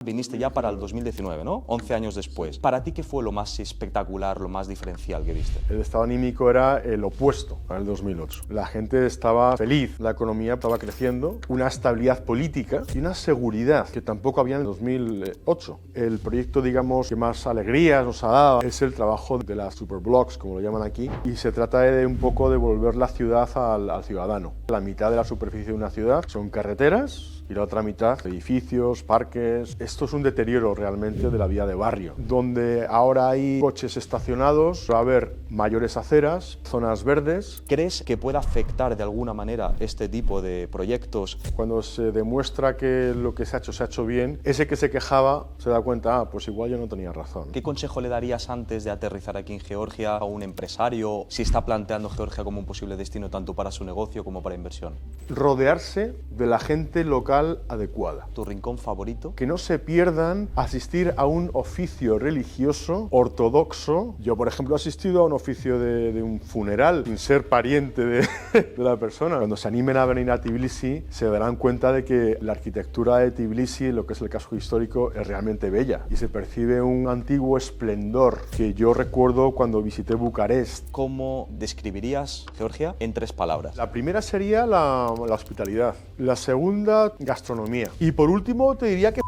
Viniste ya para el 2019, ¿no? 11 años después. ¿Para ti qué fue lo más espectacular, lo más diferencial que viste? El estado anímico era el opuesto al 2008. La gente estaba feliz, la economía estaba creciendo, una estabilidad política y una seguridad que tampoco había en el 2008. El proyecto, digamos, que más alegrías nos ha dado es el trabajo de las superblocks, como lo llaman aquí, y se trata de un poco devolver la ciudad al ciudadano. La mitad de la superficie de una ciudad son carreteras y la otra mitad edificios, parques. Esto es un deterioro realmente de la vida de barrio, donde ahora hay coches estacionados, va a haber mayores aceras, zonas verdes. ¿Crees que pueda afectar de alguna manera este tipo de proyectos? Cuando se demuestra que lo que se ha hecho bien, ese que se quejaba se da cuenta, pues igual yo no tenía razón. ¿Qué consejo le darías antes de aterrizar aquí en Georgia a un empresario si está planteando Georgia como un posible destino tanto para su negocio como para inversión? Rodearse de la gente local adecuada. ¿Tu rincón favorito? Que no se pierdan asistir a un oficio religioso ortodoxo. Yo, por ejemplo, he asistido a un oficio de un funeral sin ser pariente de la persona. Cuando se animen a venir a Tbilisi se darán cuenta de que la arquitectura de Tbilisi, lo que es el casco histórico, es realmente bella y se percibe un antiguo esplendor que yo recuerdo cuando visité Bucarest. ¿Cómo describirías Georgia en 3 palabras? La primera sería la hospitalidad, la segunda, gastronomía, y por último te diría que...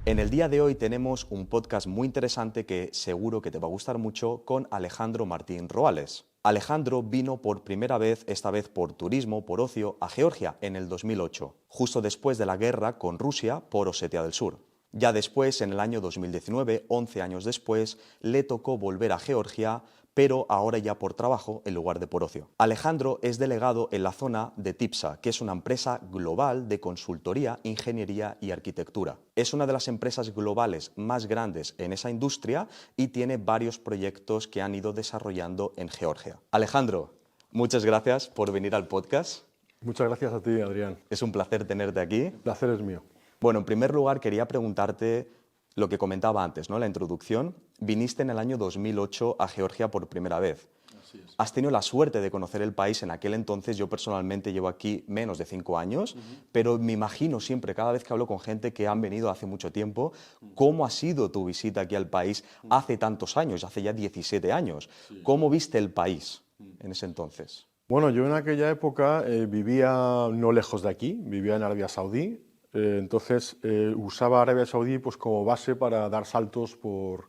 En el día de hoy tenemos un podcast muy interesante que seguro que te va a gustar mucho con Alejandro Martín Roales. Alejandro vino por primera vez, esta vez por turismo, por ocio, a Georgia en el 2008, justo después de la guerra con Rusia por Osetia del Sur. Ya después, en el año 2019, 11 años después, le tocó volver a Georgia, pero ahora ya por trabajo en lugar de por ocio. Alejandro es delegado en la zona de TIPSA, que es una empresa global de consultoría, ingeniería y arquitectura. Es una de las empresas globales más grandes en esa industria y tiene varios proyectos que han ido desarrollando en Georgia. Alejandro, muchas gracias por venir al podcast. Muchas gracias a ti, Adrián. Es un placer tenerte aquí. El placer es mío. Bueno, en primer lugar quería preguntarte lo que comentaba antes, ¿no? La introducción. Viniste en el año 2008 a Georgia por primera vez. Así es. Has tenido la suerte de conocer el país en aquel entonces. Yo personalmente llevo aquí menos de 5 años, pero me imagino siempre, cada vez que hablo con gente que han venido hace mucho tiempo, cómo ha sido tu visita aquí al país hace tantos años, hace ya 17 años. Sí. ¿Cómo viste el país en ese entonces? Bueno, yo en aquella época vivía no lejos de aquí, vivía en Arabia Saudí. Entonces usaba Arabia Saudí pues, como base para dar saltos por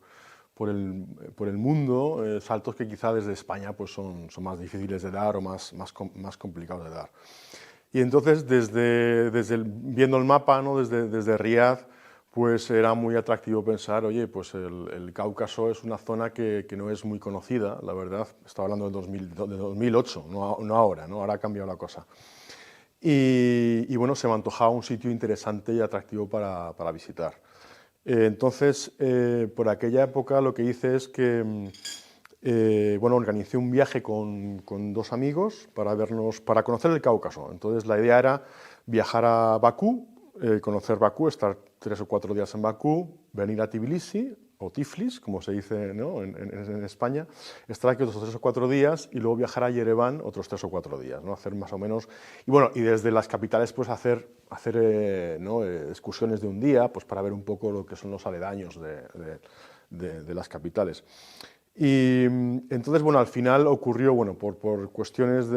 el mundo, saltos que quizá desde España pues, son más difíciles de dar o más complicados de dar. Y entonces, viendo el mapa, ¿no? desde Riad, pues era muy atractivo pensar, oye, pues el Cáucaso es una zona que no es muy conocida, la verdad. Estaba hablando de 2008, no ahora, ¿no? Ahora ha cambiado la cosa. Y bueno, se me antojaba un sitio interesante y atractivo para visitar. Entonces, por aquella época lo que hice es que bueno, organicé un viaje con 2 amigos para conocer el Cáucaso. Entonces la idea era viajar a Bakú, conocer Bakú, estar 3 o 4 días en Bakú, venir a Tbilisi, o Tiflis, como se dice, ¿no? en España, estar aquí otros 3 o 4 días y luego viajar a Yerevan otros 3 o 4 días, ¿no? Hacer más o menos, y bueno, y desde las capitales pues hacer ¿no? excursiones de un día pues para ver un poco lo que son los aledaños de las capitales. Y entonces, bueno, al final ocurrió, bueno, por cuestiones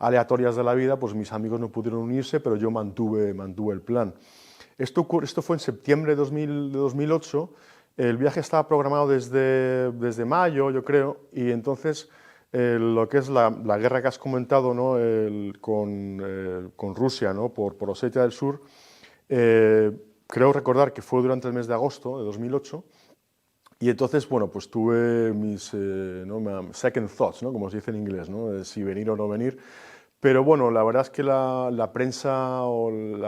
aleatorias de la vida, pues mis amigos no pudieron unirse, pero yo mantuve el plan. Esto fue en septiembre de 2008. El viaje estaba programado desde mayo, yo creo, y entonces lo que es la guerra que has comentado, ¿no? con Rusia, ¿no? por Osetia del Sur, creo recordar que fue durante el mes de agosto de 2008, y entonces, bueno, pues tuve mis ¿no? second thoughts, ¿no? Como se dice en inglés, ¿no? De si venir o no venir. Pero bueno, la verdad es que la prensa,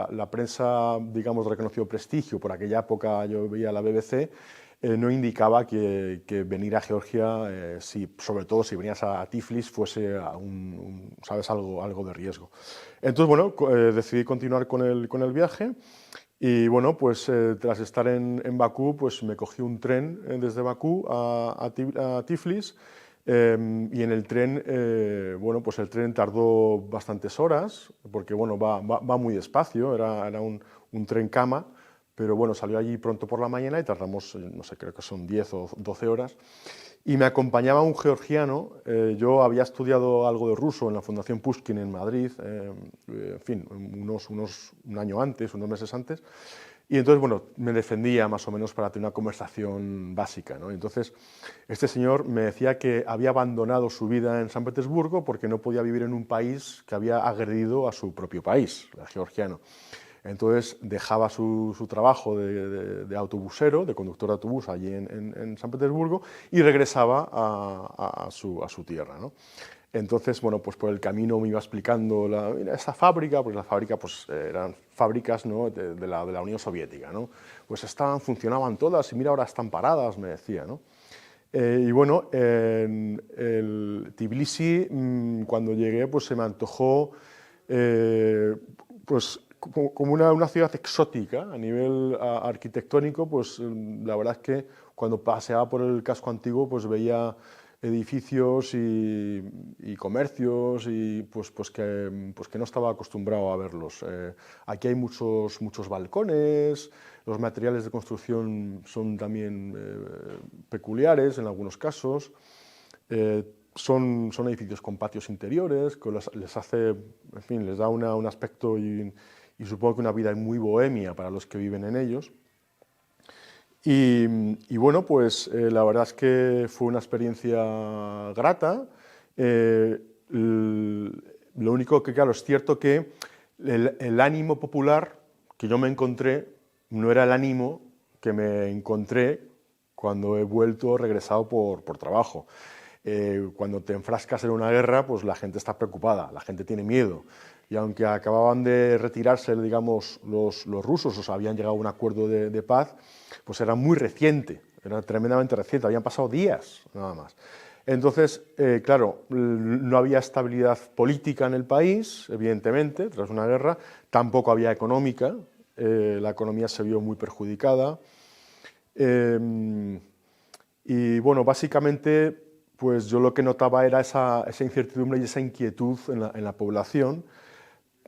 la prensa, digamos, de reconocido prestigio, por aquella época yo veía la BBC, no indicaba que venir a Georgia, sobre todo si venías a Tiflis, fuese ¿sabes? algo de riesgo. Entonces, bueno, decidí continuar con el viaje. Y bueno, pues tras estar en Bakú, pues me cogí un tren desde Bakú a Tiflis. Y en el tren, bueno, pues el tren tardó bastantes horas, porque bueno, va muy despacio, era un tren cama, pero bueno, salió allí pronto por la mañana y tardamos, no sé, creo que son 10 o 12 horas. Y me acompañaba un georgiano. Yo había estudiado algo de ruso en la Fundación Pushkin en Madrid, en fin, un año antes, unos meses antes. Y entonces, bueno, me defendía más o menos para tener una conversación básica, ¿no? Entonces, este señor me decía que había abandonado su vida en San Petersburgo porque no podía vivir en un país que había agredido a su propio país, el georgiano. Entonces dejaba su trabajo de autobusero, de conductor de autobús allí en San Petersburgo y regresaba a su tierra, ¿no? Entonces, bueno, pues por el camino me iba explicando mira, esa fábrica, pues la fábrica pues, eran fábricas, ¿no?, de la Unión Soviética, ¿no? Pues funcionaban todas y mira, ahora están paradas, me decía, ¿no? Y bueno, en el Tbilisi, cuando llegué, pues se me antojó pues, como una ciudad exótica a nivel arquitectónico. Pues la verdad es que cuando paseaba por el casco antiguo pues veía edificios y comercios y pues que no estaba acostumbrado a verlos. Aquí hay muchos balcones, los materiales de construcción son también peculiares en algunos casos. Son edificios con patios interiores, que les hace, en fin, les da un aspecto y supongo que una vida muy bohemia para los que viven en ellos. Y bueno, pues la verdad es que fue una experiencia grata. Lo único que, claro, es cierto que el ánimo popular que yo me encontré no era el ánimo que me encontré cuando he regresado por trabajo. Cuando te enfrascas en una guerra, pues la gente está preocupada, la gente tiene miedo. Y aunque acababan de retirarse, digamos, los rusos, o sea, habían llegado a un acuerdo de paz, pues era muy reciente, era tremendamente reciente, habían pasado días nada más. Entonces, claro, no había estabilidad política en el país, evidentemente, tras una guerra, tampoco había económica, la economía se vio muy perjudicada. Y bueno, básicamente, pues yo lo que notaba era esa incertidumbre y esa inquietud en la población.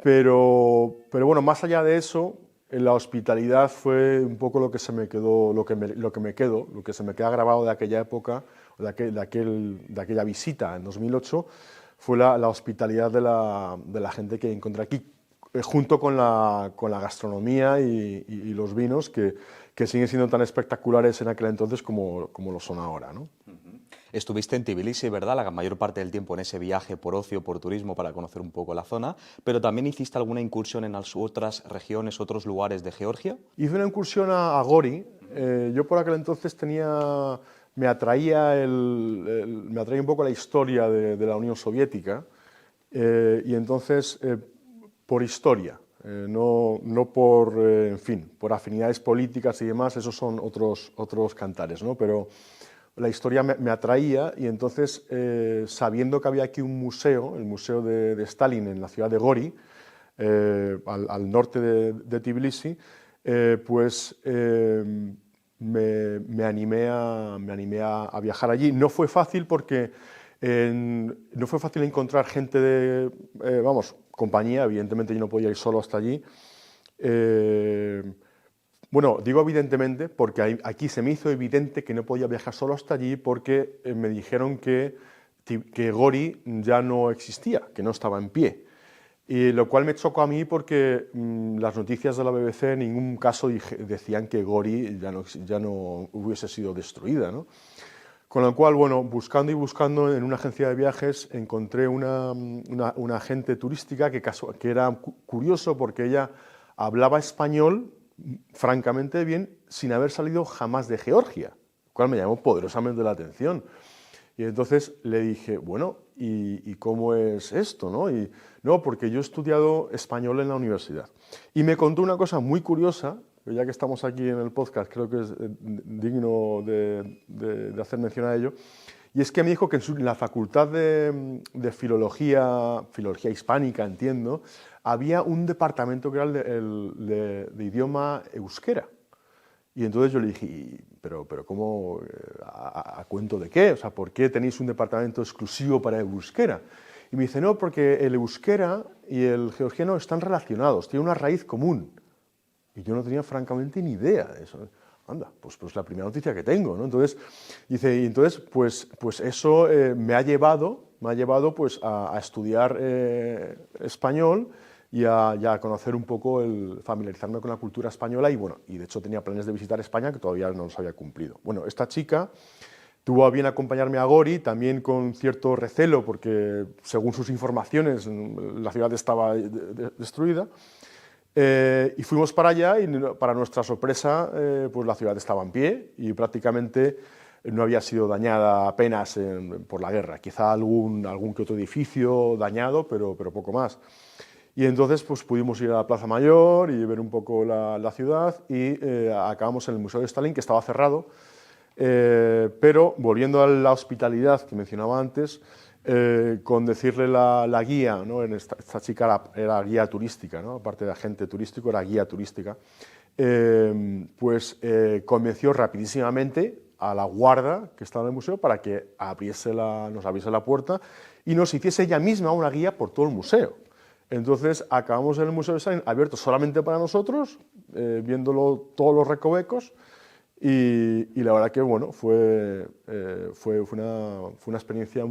Pero bueno, más allá de eso, la hospitalidad fue un poco lo que se me quedó, lo que se me queda grabado de aquella época, de aquella visita en 2008, fue la hospitalidad de la gente que encontré aquí, junto con la gastronomía y los vinos que siguen siendo tan espectaculares en aquel entonces como lo son ahora, ¿no? Estuviste en Tbilisi, ¿verdad?, la mayor parte del tiempo en ese viaje por ocio, por turismo, para conocer un poco la zona, pero también hiciste alguna incursión en otras regiones, otros lugares de Georgia. Hice una incursión a Gori. Yo por aquel entonces me atraía un poco la historia de la Unión Soviética, y entonces por historia, no por, en fin, por afinidades políticas y demás, esos son otros cantares, ¿no? Pero la historia me atraía, y entonces, sabiendo que había aquí un museo, el Museo de Stalin en la ciudad de Gori, al norte de Tbilisi, pues me animé a viajar allí. No fue fácil porque no fue fácil encontrar gente compañía, evidentemente yo no podía ir solo hasta allí. Bueno, digo evidentemente porque aquí se me hizo evidente que no podía viajar solo hasta allí, porque me dijeron que Gori ya no existía, que no estaba en pie. Y lo cual me chocó a mí porque las noticias de la BBC en ningún caso decían que Gori ya no hubiese sido destruida, ¿no? Con lo cual, bueno, buscando y buscando en una agencia de viajes encontré una agente turística que era curioso porque ella hablaba español francamente bien, sin haber salido jamás de Georgia, lo cual me llamó poderosamente la atención. Y entonces le dije, bueno, ¿y cómo es esto, no? Y no, porque yo he estudiado español en la universidad. Y me contó una cosa muy curiosa, que ya que estamos aquí en el podcast, creo que es digno de hacer mención a ello, y es que me dijo que en la facultad de filología hispánica, entiendo, había un departamento que era el de idioma euskera. Y entonces yo le dije, pero ¿cómo? ¿A cuento de qué? O sea, ¿por qué tenéis un departamento exclusivo para el euskera? Y me dice, no, porque el euskera y el georgiano están relacionados, tienen una raíz común. Y Y yo no tenía francamente ni idea de eso. Anda, pues la primera noticia que tengo, ¿no? Entonces, dice, y entonces pues eso me ha llevado pues a estudiar español y a conocer un poco, familiarizarme con la cultura española y bueno, y de hecho tenía planes de visitar España que todavía no los había cumplido. Bueno, esta chica tuvo a bien acompañarme a Gori, también con cierto recelo, porque según sus informaciones la ciudad estaba destruida, y fuimos para allá y para nuestra sorpresa pues la ciudad estaba en pie y prácticamente no había sido dañada apenas por la guerra, quizá algún que otro edificio dañado, pero poco más. Y entonces pues pudimos ir a la Plaza Mayor y ver un poco la ciudad y acabamos en el Museo de Stalin, que estaba cerrado, pero volviendo a la hospitalidad que mencionaba antes, con decirle la guía, ¿no? Esta chica era guía turística, ¿no? Aparte de agente turístico, era guía turística, convenció rapidísimamente a la guarda que estaba en el museo para que nos abriese la puerta y nos hiciese ella misma una guía por todo el museo. Entonces acabamos en el Museo de Stalin abierto solamente para nosotros, viéndolo todos los recovecos, y la verdad que bueno, fue una experiencia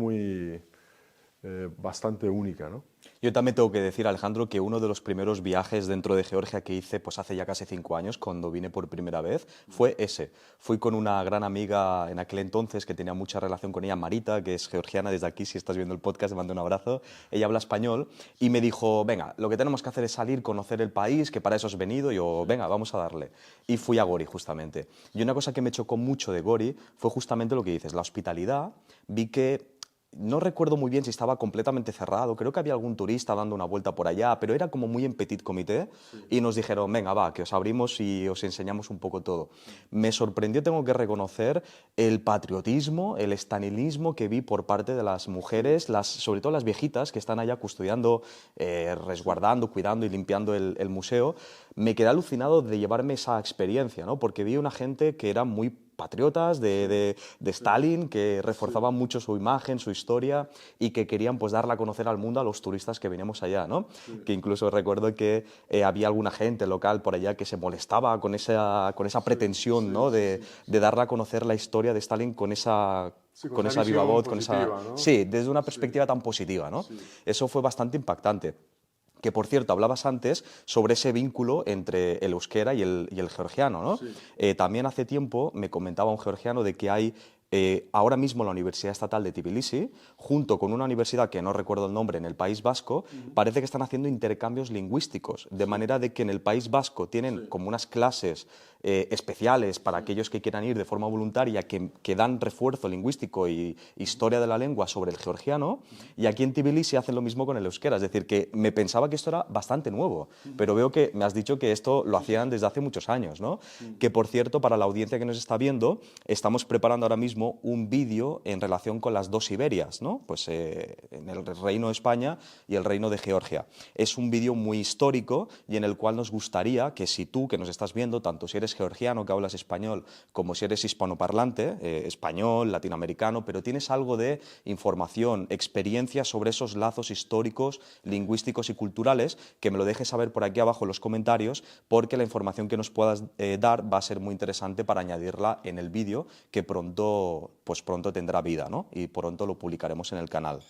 bastante única, ¿no? Yo también tengo que decir, Alejandro, que uno de los primeros viajes dentro de Georgia que hice pues hace ya casi 5 años, cuando vine por primera vez, fue ese. Fui con una gran amiga en aquel entonces que tenía mucha relación con ella, Marita, que es georgiana. Desde aquí, si estás viendo el podcast, te mando un abrazo. Ella habla español y me dijo, venga, lo que tenemos que hacer es salir, conocer el país, que para eso has venido. Y yo, venga, vamos a darle. Y fui a Gori, justamente. Y una cosa que me chocó mucho de Gori fue justamente lo que dices, la hospitalidad. Vi que no recuerdo muy bien si estaba completamente cerrado, creo que había algún turista dando una vuelta por allá, pero era como muy en petit comité y nos dijeron, venga, va, que os abrimos y os enseñamos un poco todo. Me sorprendió, tengo que reconocer, el patriotismo, el stalinismo que vi por parte de las mujeres, sobre todo las viejitas que están allá custodiando, resguardando, cuidando y limpiando el museo. Me quedé alucinado de llevarme esa experiencia, ¿no? Porque vi una gente que era muy patriotas de Stalin, que reforzaban mucho su imagen, su historia y que querían pues darla a conocer al mundo a los turistas que veníamos allá, ¿no? Que incluso recuerdo que había alguna gente local por allá que se molestaba con esa pretensión, ¿no? De darla a conocer la historia de Stalin con esa viva voz, ¿no? Sí, desde una perspectiva tan positiva, ¿no? Eso fue bastante impactante. Que, por cierto, hablabas antes sobre ese vínculo entre el euskera y el georgiano, ¿no? Sí. También hace tiempo me comentaba un georgiano de que hay ahora mismo la Universidad Estatal de Tbilisi, junto con una universidad que no recuerdo el nombre en el País Vasco, parece que están haciendo intercambios lingüísticos, de manera de que en el País Vasco tienen como unas clases especiales para aquellos que quieran ir de forma voluntaria que dan refuerzo lingüístico y historia de la lengua sobre el georgiano, y aquí en Tbilisi hacen lo mismo con el euskera, es decir, que me pensaba que esto era bastante nuevo, pero veo que me has dicho que esto lo hacían desde hace muchos años, ¿no? Que, por cierto, para la audiencia que nos está viendo, estamos preparando ahora mismo un vídeo en relación con las dos Siberias, ¿no? Pues en el Reino de España y el Reino de Georgia. Es un vídeo muy histórico y en el cual nos gustaría que si tú, que nos estás viendo, tanto si eres georgiano, que hablas español, como si eres hispanoparlante, español, latinoamericano, pero tienes algo de información, experiencia sobre esos lazos históricos, lingüísticos y culturales, que me lo dejes saber por aquí abajo en los comentarios, porque la información que nos puedas dar va a ser muy interesante para añadirla en el vídeo, que pronto tendrá vida, ¿no? Y pronto lo publicaremos en el canal.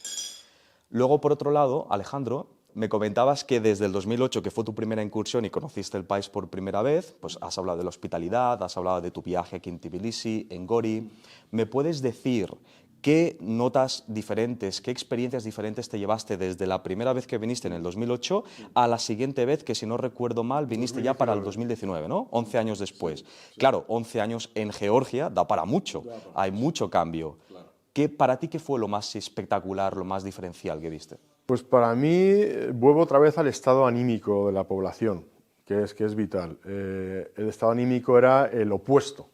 Luego, por otro lado, Alejandro, me comentabas que desde el 2008, que fue tu primera incursión y conociste el país por primera vez, pues has hablado de la hospitalidad, has hablado de tu viaje aquí en Tbilisi, en Gori. ¿Me puedes decir qué notas diferentes, qué experiencias diferentes te llevaste desde la primera vez que viniste en el 2008 a la siguiente vez, que si no recuerdo mal, viniste 2019. Ya para el 2019, ¿no? 11 años después. Sí. Claro, 11 años en Georgia da para mucho, hay mucho cambio. Claro. ¿Para ti qué fue lo más espectacular, lo más diferencial que viste? Pues para mí, vuelvo otra vez al estado anímico de la población, que es vital. El estado anímico era el opuesto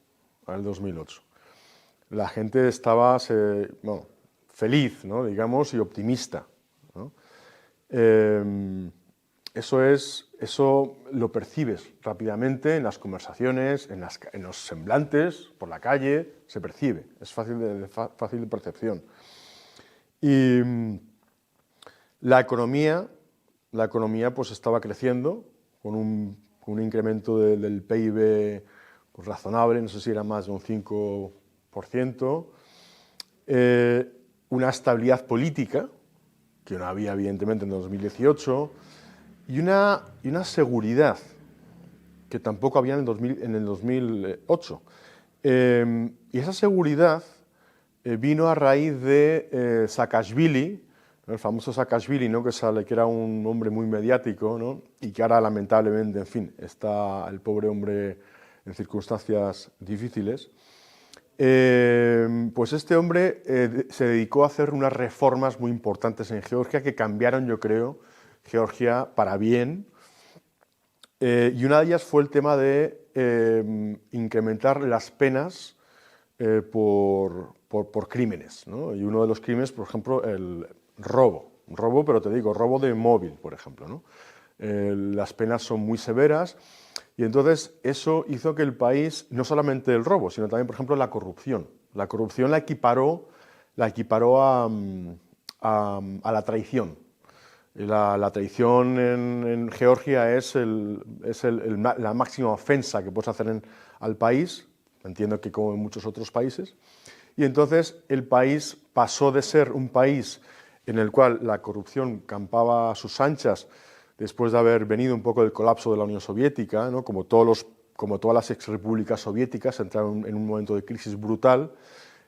al 2008. La gente estaba feliz, ¿no? Digamos, y optimista, ¿no? Eso lo percibes rápidamente en las conversaciones, en los semblantes, por la calle, se percibe, es fácil de percepción. Y la economía pues estaba creciendo con con un incremento del PIB pues, razonable, no sé si era más de un 5%, una estabilidad política, que no había evidentemente en 2018, y una seguridad que tampoco había en el 2008. Y esa seguridad vino a raíz de Saakashvili, ¿no? El famoso Saakashvili, ¿no? que era un hombre muy mediático, ¿no? Y que ahora lamentablemente, en fin, está el pobre hombre en circunstancias difíciles. Pues este hombre se dedicó a hacer unas reformas muy importantes en Georgia que cambiaron, yo creo, Georgia para bien. Y una de ellas fue el tema de incrementar las penas por crímenes, ¿no? Y uno de los crímenes, por ejemplo, el robo, pero te digo, robo de móvil, por ejemplo, ¿no? Las penas son muy severas y entonces eso hizo que el país, no solamente el robo, sino también, por ejemplo, la corrupción. La corrupción la equiparó a la traición. La traición en Georgia es la máxima ofensa que puedes hacer al país, entiendo que como en muchos otros países, y entonces el país pasó de ser un país en el cual la corrupción campaba a sus anchas después de haber venido un poco del colapso de la Unión Soviética, ¿no? Como todas las exrepúblicas soviéticas entraron en un momento de crisis brutal,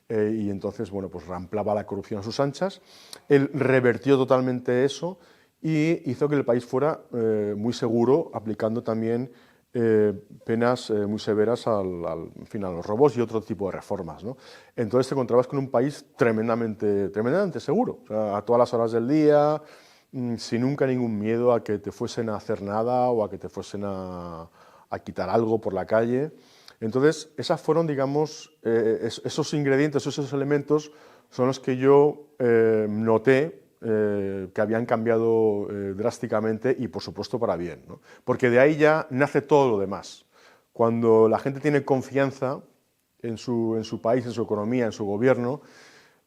y entonces bueno, pues ramplaba la corrupción a sus anchas. Él revertió totalmente eso y hizo que el país fuera muy seguro, aplicando también penas muy severas en fin, a los robos y otro tipo de reformas, ¿no? Entonces te encontrabas con un país tremendamente seguro, o sea, a todas las horas del día, sin nunca ningún miedo a que te fuesen a hacer nada o a que te fuesen a quitar algo por la calle. Entonces, esas fueron, digamos, esos ingredientes, esos elementos son los que yo noté que habían cambiado drásticamente y, por supuesto, para bien, ¿no? Porque de ahí ya nace todo lo demás. Cuando la gente tiene confianza en su país, en su economía, en su gobierno,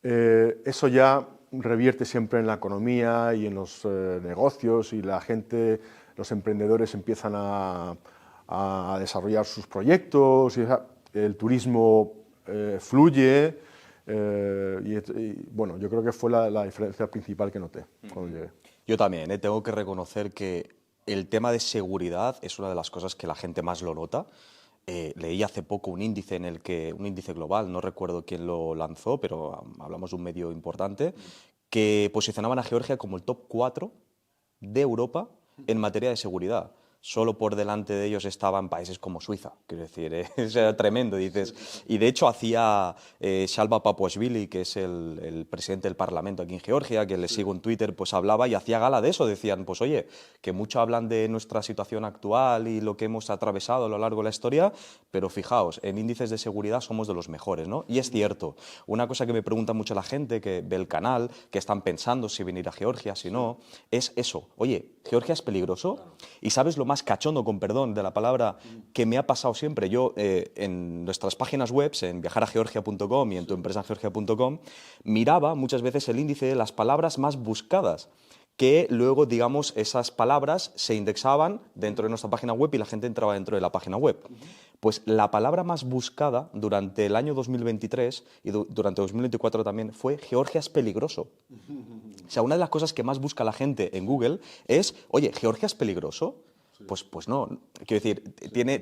eso ya revierte siempre en la economía y en los negocios y la gente, los emprendedores empiezan a desarrollar sus proyectos y el turismo fluye. Bueno, yo creo que fue la diferencia principal que noté cuando llegué. Yo también, tengo que reconocer que el tema de seguridad es una de las cosas que la gente más lo nota. Leí hace poco un índice un índice global, no recuerdo quién lo lanzó, pero hablamos de un medio importante, que posicionaban a Georgia como el top 4 de Europa en materia de seguridad. Solo por delante de ellos estaban países como Suiza, quiero decir, era tremendo, dices. Y de hecho hacía Shalva Papuashvili, que es el presidente del Parlamento aquí en Georgia, que le sigo en Twitter, pues hablaba y hacía gala de eso. Decían, pues oye, que mucho hablan de nuestra situación actual y lo que hemos atravesado a lo largo de la historia, pero fijaos, en índices de seguridad somos de los mejores, ¿no? Y es cierto, una cosa que me pregunta mucho la gente que ve el canal, que están pensando si venir a Georgia, si no, es eso. Oye, ¿Georgia es peligroso? ¿Y sabes lo más cachondo, con perdón de la palabra, que me ha pasado siempre? Yo en nuestras páginas web, en viajarageorgia.com y en tuempresageorgia.com, miraba muchas veces el índice de las palabras más buscadas, que luego, digamos, esas palabras se indexaban dentro de nuestra página web y la gente entraba dentro de la página web. Pues la palabra más buscada durante el año 2023 y durante 2024 también fue Georgia es peligroso. O sea, una de las cosas que más busca la gente en Google es, oye, ¿Georgia es peligroso? Pues no, quiero decir,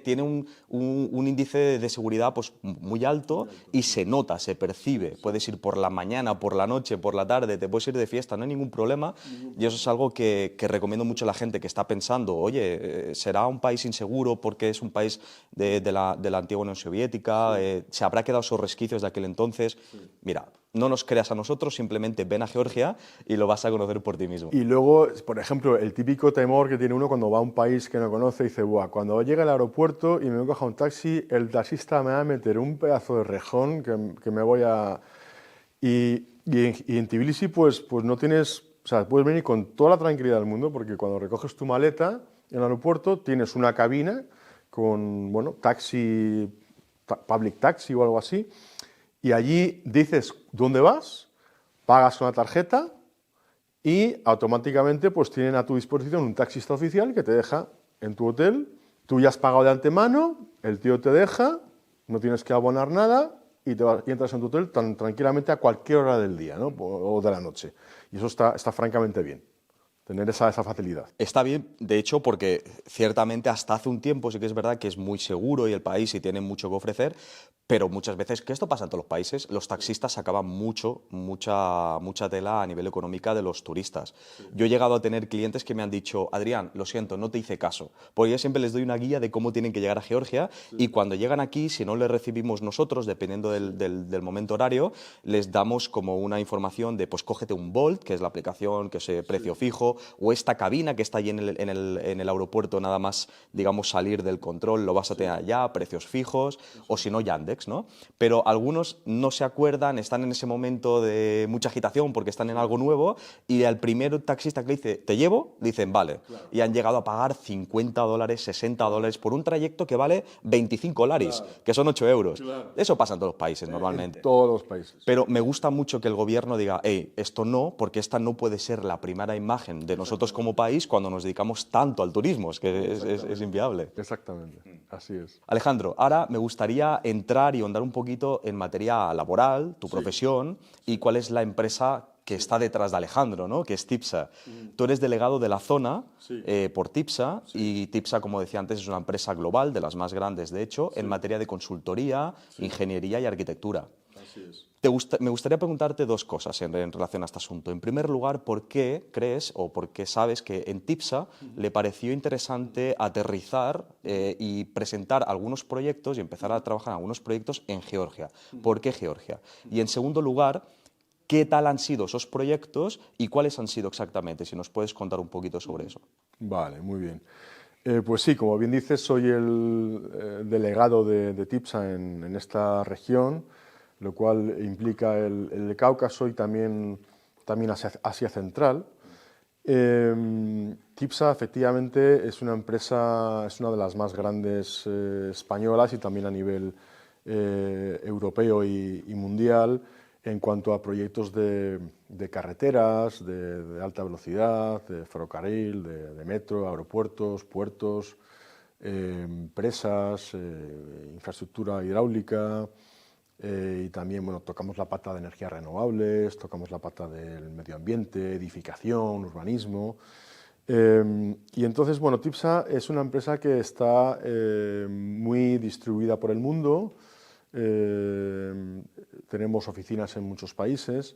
tiene un índice de seguridad pues muy alto y se nota, se percibe. Puedes ir por la mañana, por la noche, por la tarde, te puedes ir de fiesta, no hay ningún problema. Y eso es algo que recomiendo mucho a la gente que está pensando, oye, ¿será un país inseguro porque es un país de la antigua Unión Soviética? ¿Se habrá quedado esos resquicios de aquel entonces? Mira, no nos creas a nosotros, simplemente ven a Georgia y lo vas a conocer por ti mismo. Y luego, por ejemplo, el típico temor que tiene uno cuando va a un país que no conoce y dice, buah, cuando llegue al aeropuerto y me coja un taxi, el taxista me va a meter un pedazo de rejón que me voy a... Y en Tbilisi pues no tienes... O sea, puedes venir con toda la tranquilidad del mundo porque cuando recoges tu maleta en el aeropuerto tienes una cabina con, bueno, taxi, public taxi o algo así, y allí dices dónde vas, pagas con la tarjeta y automáticamente pues tienen a tu disposición un taxista oficial que te deja en tu hotel Tú ya has pagado de antemano, el tío te deja, no tienes que abonar nada y entras en tu hotel tranquilamente a cualquier hora del día, ¿no? O de la noche. Y eso está francamente bien, tener esa facilidad. Está bien, de hecho, porque ciertamente hasta hace un tiempo sí que es verdad que es muy seguro y el país y tiene mucho que ofrecer, pero muchas veces, que esto pasa en todos los países, los taxistas sacaban mucha tela a nivel económica de los turistas. Yo he llegado a tener clientes que me han dicho, Adrián, lo siento, no te hice caso, porque yo siempre les doy una guía de cómo tienen que llegar a Georgia y cuando llegan aquí, si no les recibimos nosotros, dependiendo del momento horario, les damos como una información de, pues cógete un Bolt, que es la aplicación que es precio fijo, o esta cabina que está allí en el aeropuerto, nada más, digamos, salir del control, lo vas a tener allá, precios fijos, o si no, Yandex, ¿no? Pero algunos no se acuerdan, están en ese momento de mucha agitación porque están en algo nuevo y al primer taxista que le dice, ¿te llevo? Dicen, vale. Claro. Y han llegado a pagar $50, $60 por un trayecto que vale 25 laris, claro, que son 8 euros. Claro. Eso pasa en todos los países normalmente. En todos los países. Pero me gusta mucho que el gobierno diga, hey, esto no, porque esta no puede ser la primera imagen de nosotros como país cuando nos dedicamos tanto al turismo, es que es inviable. Exactamente, así es. Alejandro, ahora me gustaría entrar y ahondar un poquito en materia laboral, tu profesión y cuál es la empresa que está detrás de Alejandro, ¿no? Que es TIPSA. Tú eres delegado de la zona por TIPSA y TIPSA, como decía antes, es una empresa global, de las más grandes, de hecho, en materia de consultoría, ingeniería y arquitectura. Así es. Me gustaría preguntarte dos cosas en relación a este asunto. En primer lugar, ¿por qué crees o por qué sabes que en TIPSA le pareció interesante aterrizar y presentar algunos proyectos y empezar a trabajar en algunos proyectos en Georgia? ¿Por qué Georgia? Y en segundo lugar, ¿qué tal han sido esos proyectos y cuáles han sido exactamente? Si nos puedes contar un poquito sobre eso. Vale, muy bien. Pues sí, como bien dices, soy el delegado de TIPSA en esta región, lo cual implica el Cáucaso y también Asia Central. TIPSA efectivamente es una empresa, es una de las más grandes españolas y también a nivel europeo y mundial en cuanto a proyectos de carreteras, de alta velocidad, de ferrocarril, de metro, aeropuertos, puertos, presas, infraestructura hidráulica, y también tocamos la pata de energías renovables, tocamos la pata del medio ambiente, edificación, urbanismo. Y entonces, TIPSA es una empresa que está muy distribuida por el mundo. Tenemos oficinas en muchos países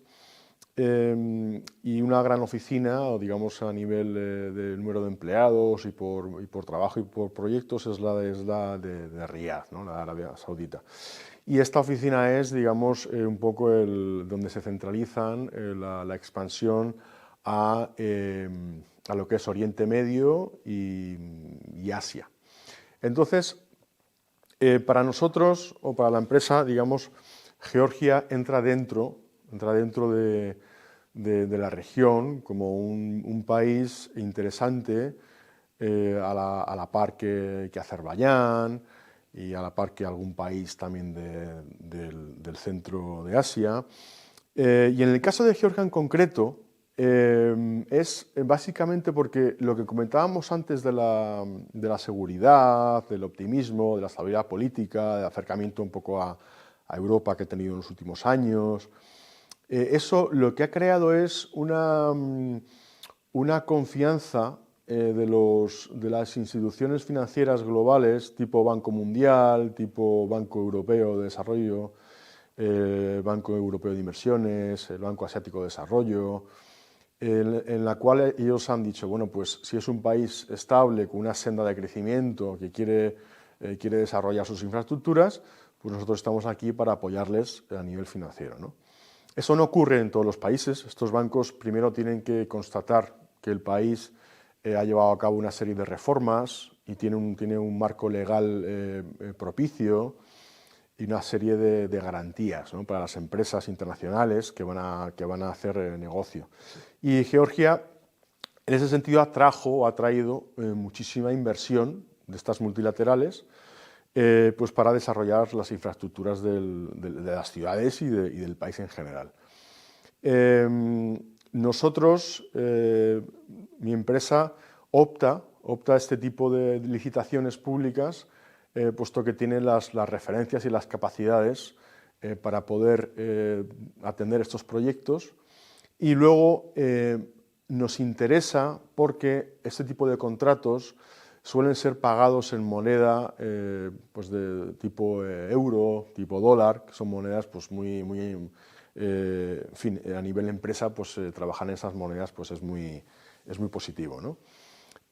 y una gran oficina, o digamos a nivel de número de empleados y por trabajo y por proyectos, es la de Riad, ¿no? La de Arabia Saudita. Y esta oficina es, digamos, un poco donde se centralizan la expansión a lo que es Oriente Medio y Asia. Entonces, para nosotros o para la empresa, digamos, Georgia entra dentro de la región como un país interesante a la par que Azerbaiyán y a la par que algún país también del centro de Asia. Y en el caso de Georgia en concreto, es básicamente porque lo que comentábamos antes de la seguridad, del optimismo, de la estabilidad política, del acercamiento un poco a Europa que ha tenido en los últimos años, eso lo que ha creado es una confianza de las instituciones financieras globales, tipo Banco Mundial, tipo Banco Europeo de Desarrollo, Banco Europeo de Inversiones, el Banco Asiático de Desarrollo, en la cual ellos han dicho, bueno, pues si es un país estable, con una senda de crecimiento, que quiere desarrollar sus infraestructuras, pues nosotros estamos aquí para apoyarles a nivel financiero, ¿no? Eso no ocurre en todos los países. Estos bancos primero tienen que constatar que el país ha llevado a cabo una serie de reformas y tiene un marco legal propicio y una serie de garantías, ¿no?, para las empresas internacionales que van a hacer negocio. Y Georgia, en ese sentido, ha traído muchísima inversión de estas multilaterales pues para desarrollar las infraestructuras de las ciudades y del país en general. Nosotros, mi empresa, opta opta a este tipo de licitaciones públicas, puesto que tiene las referencias y las capacidades para poder atender estos proyectos. Y luego nos interesa porque este tipo de contratos suelen ser pagados en moneda pues de tipo euro, tipo dólar, que son monedas pues muy en fin, a nivel empresa pues trabajar en esas monedas pues es muy positivo, ¿no?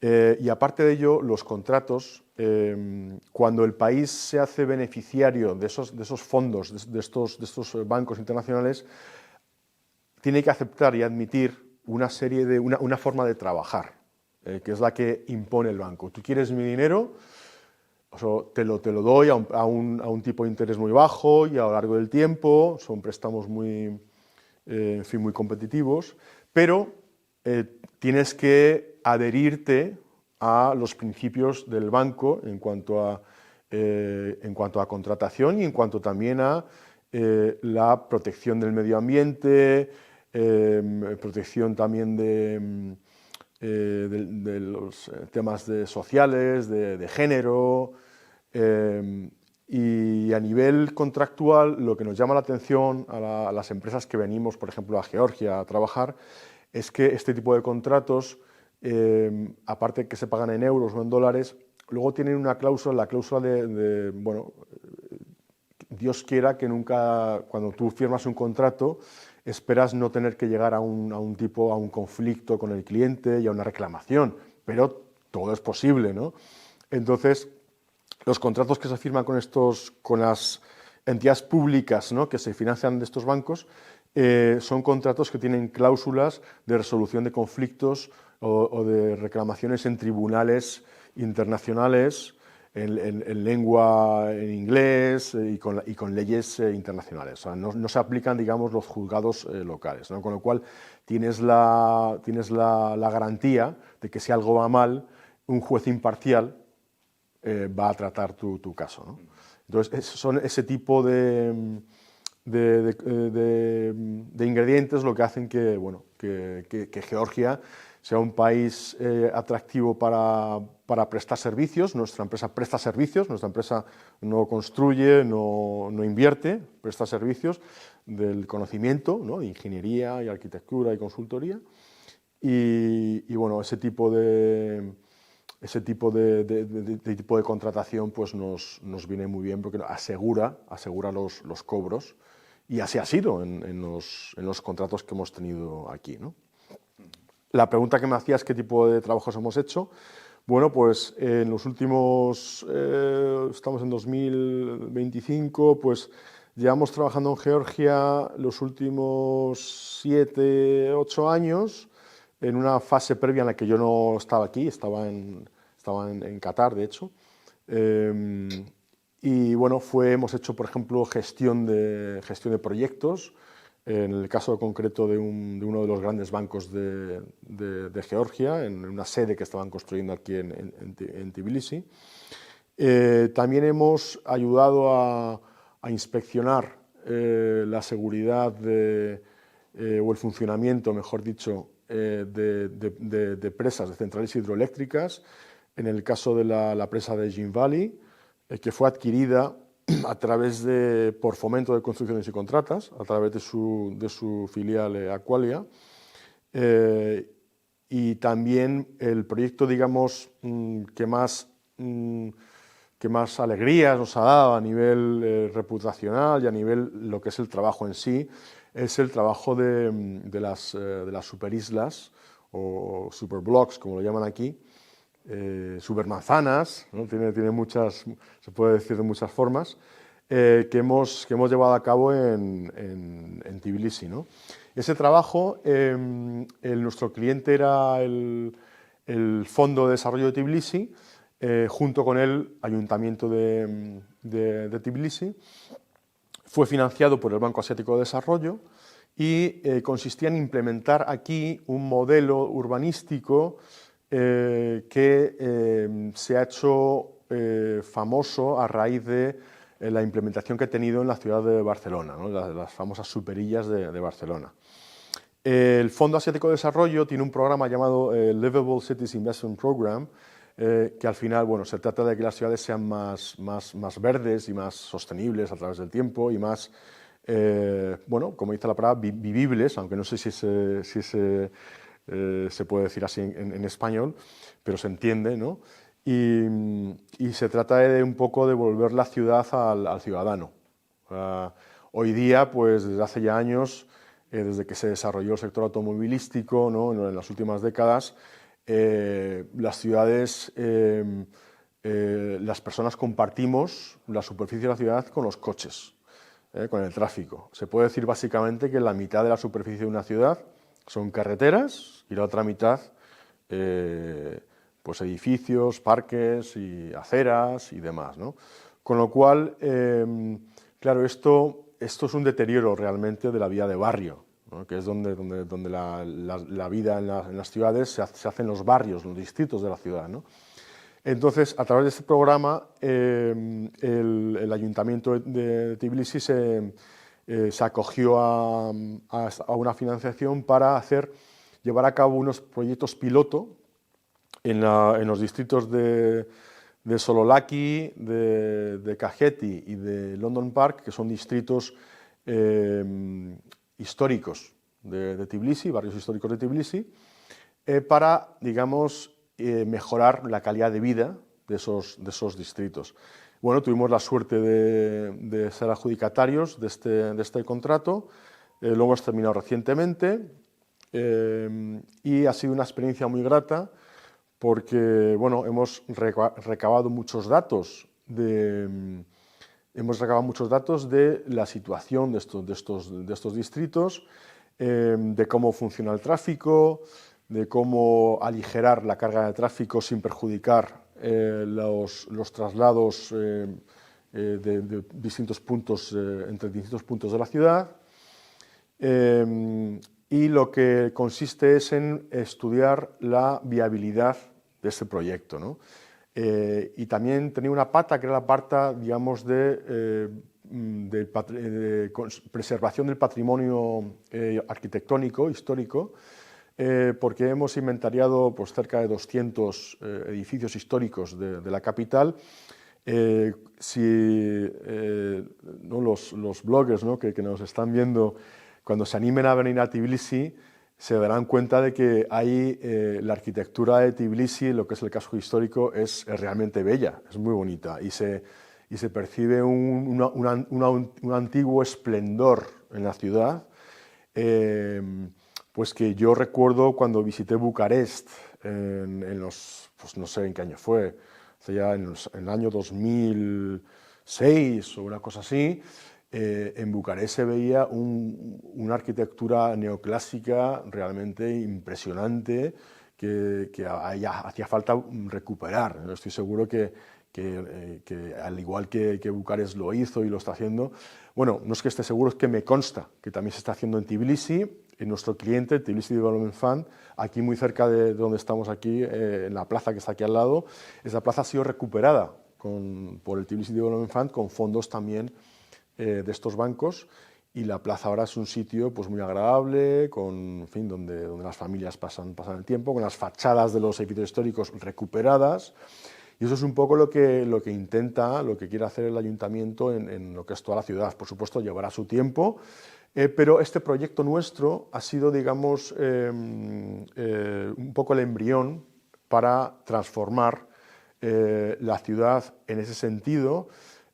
Y aparte de ello, los contratos, cuando el país se hace beneficiario de esos fondos, de estos bancos internacionales, tiene que aceptar y admitir una forma de trabajar, que es la que impone el banco. Tú quieres mi dinero, o sea, te lo doy a un tipo de interés muy bajo y a lo largo del tiempo, son préstamos en fin, muy competitivos, pero tienes que adherirte a los principios del banco en cuanto a contratación y en cuanto también a la protección del medio ambiente, protección también de los temas sociales, de género. Y a nivel contractual, lo que nos llama la atención a las empresas que venimos, por ejemplo, a Georgia a trabajar, es que este tipo de contratos, aparte que se pagan en euros o en dólares, luego tienen una cláusula, la cláusula bueno, Dios quiera que nunca, cuando tú firmas un contrato, esperas no tener que llegar a un conflicto con el cliente y a una reclamación, pero todo es posible, ¿no? Entonces, los contratos que se firman con las entidades públicas, ¿no?, que se financian de estos bancos, son contratos que tienen cláusulas de resolución de conflictos o de reclamaciones en tribunales internacionales, en lengua en inglés y con leyes internacionales. O sea, no se aplican, digamos, los juzgados locales, ¿no? Con lo cual tienes la garantía de que si algo va mal, un juez imparcial va a tratar tu caso, ¿no? Entonces, son ese tipo de ingredientes lo que hacen que, bueno, que Georgia sea un país atractivo para prestar servicios. Nuestra empresa presta servicios, nuestra empresa no construye, no invierte, presta servicios del conocimiento, ¿no?, de ingeniería y arquitectura y consultoría. Y bueno, ese tipo de contratación pues nos viene muy bien porque asegura los cobros, y así ha sido en los contratos que hemos tenido aquí, ¿no? La pregunta que me hacías, ¿qué tipo de trabajos hemos hecho? Bueno, pues en los últimos, estamos en 2025, pues llevamos trabajando en Georgia los últimos 7, 8 años, en una fase previa en la que yo no estaba aquí, estaba en Qatar, de hecho. Y bueno, hemos hecho, por ejemplo, gestión de proyectos, en el caso concreto de uno de los grandes bancos de Georgia, en una sede que estaban construyendo aquí en Tbilisi. También hemos ayudado a inspeccionar la seguridad o el funcionamiento, mejor dicho, de presas, de centrales hidroeléctricas, en el caso de la presa de Jim Valley, que fue adquirida por Fomento de Construcciones y Contratas, a través de su filial Aqualia. Y también el proyecto, digamos, que más alegrías nos ha dado a nivel reputacional y a nivel lo que es el trabajo en sí, es el trabajo de las superislas o superblocks, como lo llaman aquí, supermanzanas, ¿no? Tiene muchas, se puede decir de muchas formas, que hemos llevado a cabo en Tbilisi, ¿no? Ese trabajo, nuestro cliente era el Fondo de Desarrollo de Tbilisi, junto con el Ayuntamiento de Tbilisi. Fue financiado por el Banco Asiático de Desarrollo y consistía en implementar aquí un modelo urbanístico que se ha hecho famoso a raíz de la implementación que ha tenido en la ciudad de Barcelona, ¿no?, las famosas superillas de Barcelona. El Fondo Asiático de Desarrollo tiene un programa llamado Livable Cities Investment Program, que al final, bueno, se trata de que las ciudades sean más verdes y más sostenibles a través del tiempo y más, bueno, como dice la palabra, vivibles, aunque no sé si se puede decir así en español, pero se entiende, ¿no? Y se trata de un poco de devolver la ciudad al ciudadano. Hoy día, pues desde hace ya años, desde que se desarrolló el sector automovilístico, ¿no? En las últimas décadas, las ciudades, las personas compartimos la superficie de la ciudad con los coches, con el tráfico. Se puede decir básicamente que la mitad de la superficie de una ciudad son carreteras y la otra mitad, pues edificios, parques y aceras y demás, ¿no? Con lo cual, claro, esto es un deterioro realmente de la vida de barrio, ¿no? Que es donde la vida en las ciudades se hace en los barrios, los distritos de la ciudad, ¿no? Entonces, a través de este programa, el Ayuntamiento de Tbilisi se acogió a una financiación para llevar a cabo unos proyectos piloto en los distritos de Sololaki, de Kakheti y de London Park, que son distritos históricos de Tbilisi, barrios históricos de Tbilisi, para, digamos, mejorar la calidad de vida de esos distritos. Bueno, tuvimos la suerte de ser adjudicatarios de este contrato, lo hemos terminado recientemente y ha sido una experiencia muy grata porque, bueno, hemos recabado muchos datos de la situación de estos distritos, de cómo funciona el tráfico, de cómo aligerar la carga de tráfico sin perjudicar los traslados de distintos puntos, entre distintos puntos de la ciudad. Y lo que consiste es en estudiar la viabilidad de este proyecto, ¿no? Y también tenía una pata que era la pata, digamos, de preservación del patrimonio arquitectónico, histórico, porque hemos inventariado pues, cerca de 200 edificios históricos de la capital. ¿No? Los bloggers, ¿no? que nos están viendo, cuando se animen a venir a Tbilisi, se darán cuenta de que ahí la arquitectura de Tbilisi, lo que es el casco histórico, es realmente bella, es muy bonita y se percibe un antiguo esplendor en la ciudad, pues que yo recuerdo cuando visité Bucarest pues no sé en qué año fue, ya en el año 2006 o una cosa así. En Bucarest se veía una arquitectura neoclásica realmente impresionante que hacía falta recuperar. Estoy seguro que al igual que Bucarest lo hizo y lo está haciendo, bueno, no es que esté seguro, es que me consta que también se está haciendo en Tbilisi, en nuestro cliente, Tbilisi Development Fund, aquí muy cerca de donde estamos aquí, en la plaza que está aquí al lado. Esa plaza ha sido recuperada por el Tbilisi Development Fund con fondos también de estos bancos, y la plaza ahora es un sitio pues muy agradable, en fin, donde las familias pasan el tiempo, con las fachadas de los edificios históricos recuperadas. Y eso es un poco lo que quiere hacer el ayuntamiento en lo que es toda la ciudad. Por supuesto, llevará su tiempo, pero este proyecto nuestro ha sido, digamos, un poco el embrión para transformar la ciudad en ese sentido,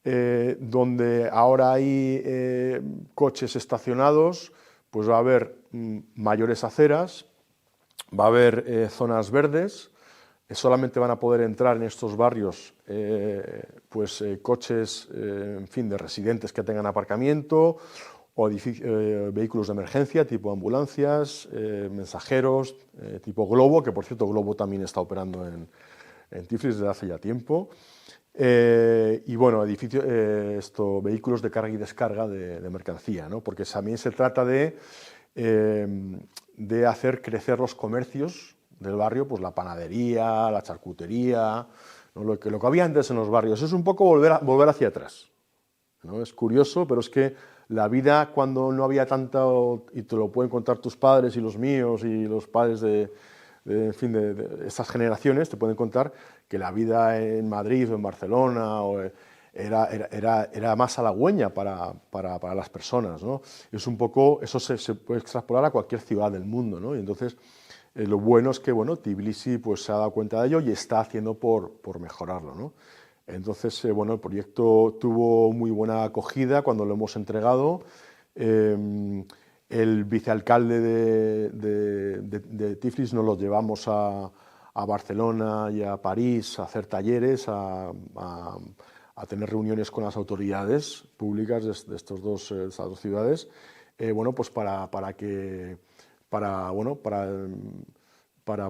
donde ahora hay coches estacionados, pues va a haber mayores aceras, va a haber zonas verdes. Solamente van a poder entrar en estos barrios coches, en fin, de residentes que tengan aparcamiento o vehículos de emergencia tipo ambulancias, mensajeros tipo Globo, que por cierto Globo también está operando en Tiflis desde hace ya tiempo, y bueno, vehículos de carga y descarga de mercancía, ¿no? Porque también se trata de hacer crecer los comercios del barrio, pues la panadería, la charcutería, ¿no? lo que había antes en los barrios. Es un poco volver hacia atrás, ¿no? Es curioso, pero es que la vida cuando no había tanto, y te lo pueden contar tus padres y los míos y los padres de estas generaciones, te pueden contar que la vida en Madrid o en Barcelona era más halagüeña para las personas, ¿no? Es un poco, eso se puede extrapolar a cualquier ciudad del mundo, ¿no? Y entonces lo bueno es que bueno, Tbilisi pues, se ha dado cuenta de ello y está haciendo por mejorarlo, ¿no? Entonces, bueno, el proyecto tuvo muy buena acogida cuando lo hemos entregado. El vicealcalde de Tiflis nos lo llevamos a Barcelona y a París a hacer talleres, a tener reuniones con las autoridades públicas de estas dos ciudades, bueno, pues para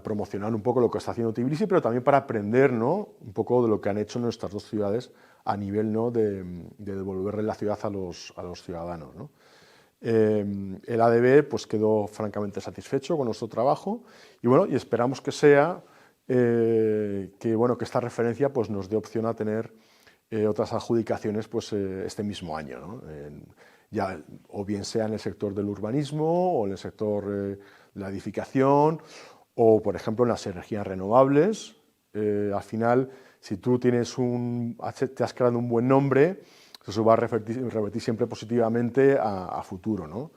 promocionar un poco lo que está haciendo Tbilisi, pero también para aprender, ¿no?, un poco de lo que han hecho nuestras dos ciudades a nivel, ¿no?, de devolverle la ciudad a los ciudadanos, ¿no? El ADB pues, quedó francamente satisfecho con nuestro trabajo y, bueno, y esperamos que sea que esta referencia pues, nos dé opción a tener otras adjudicaciones pues, este mismo año, ¿no? Ya, o bien sea en el sector del urbanismo o en el sector de la edificación o, por ejemplo, en las energías renovables. Al final, si tú te has creado un buen nombre, eso va a revertir siempre positivamente a futuro, ¿no?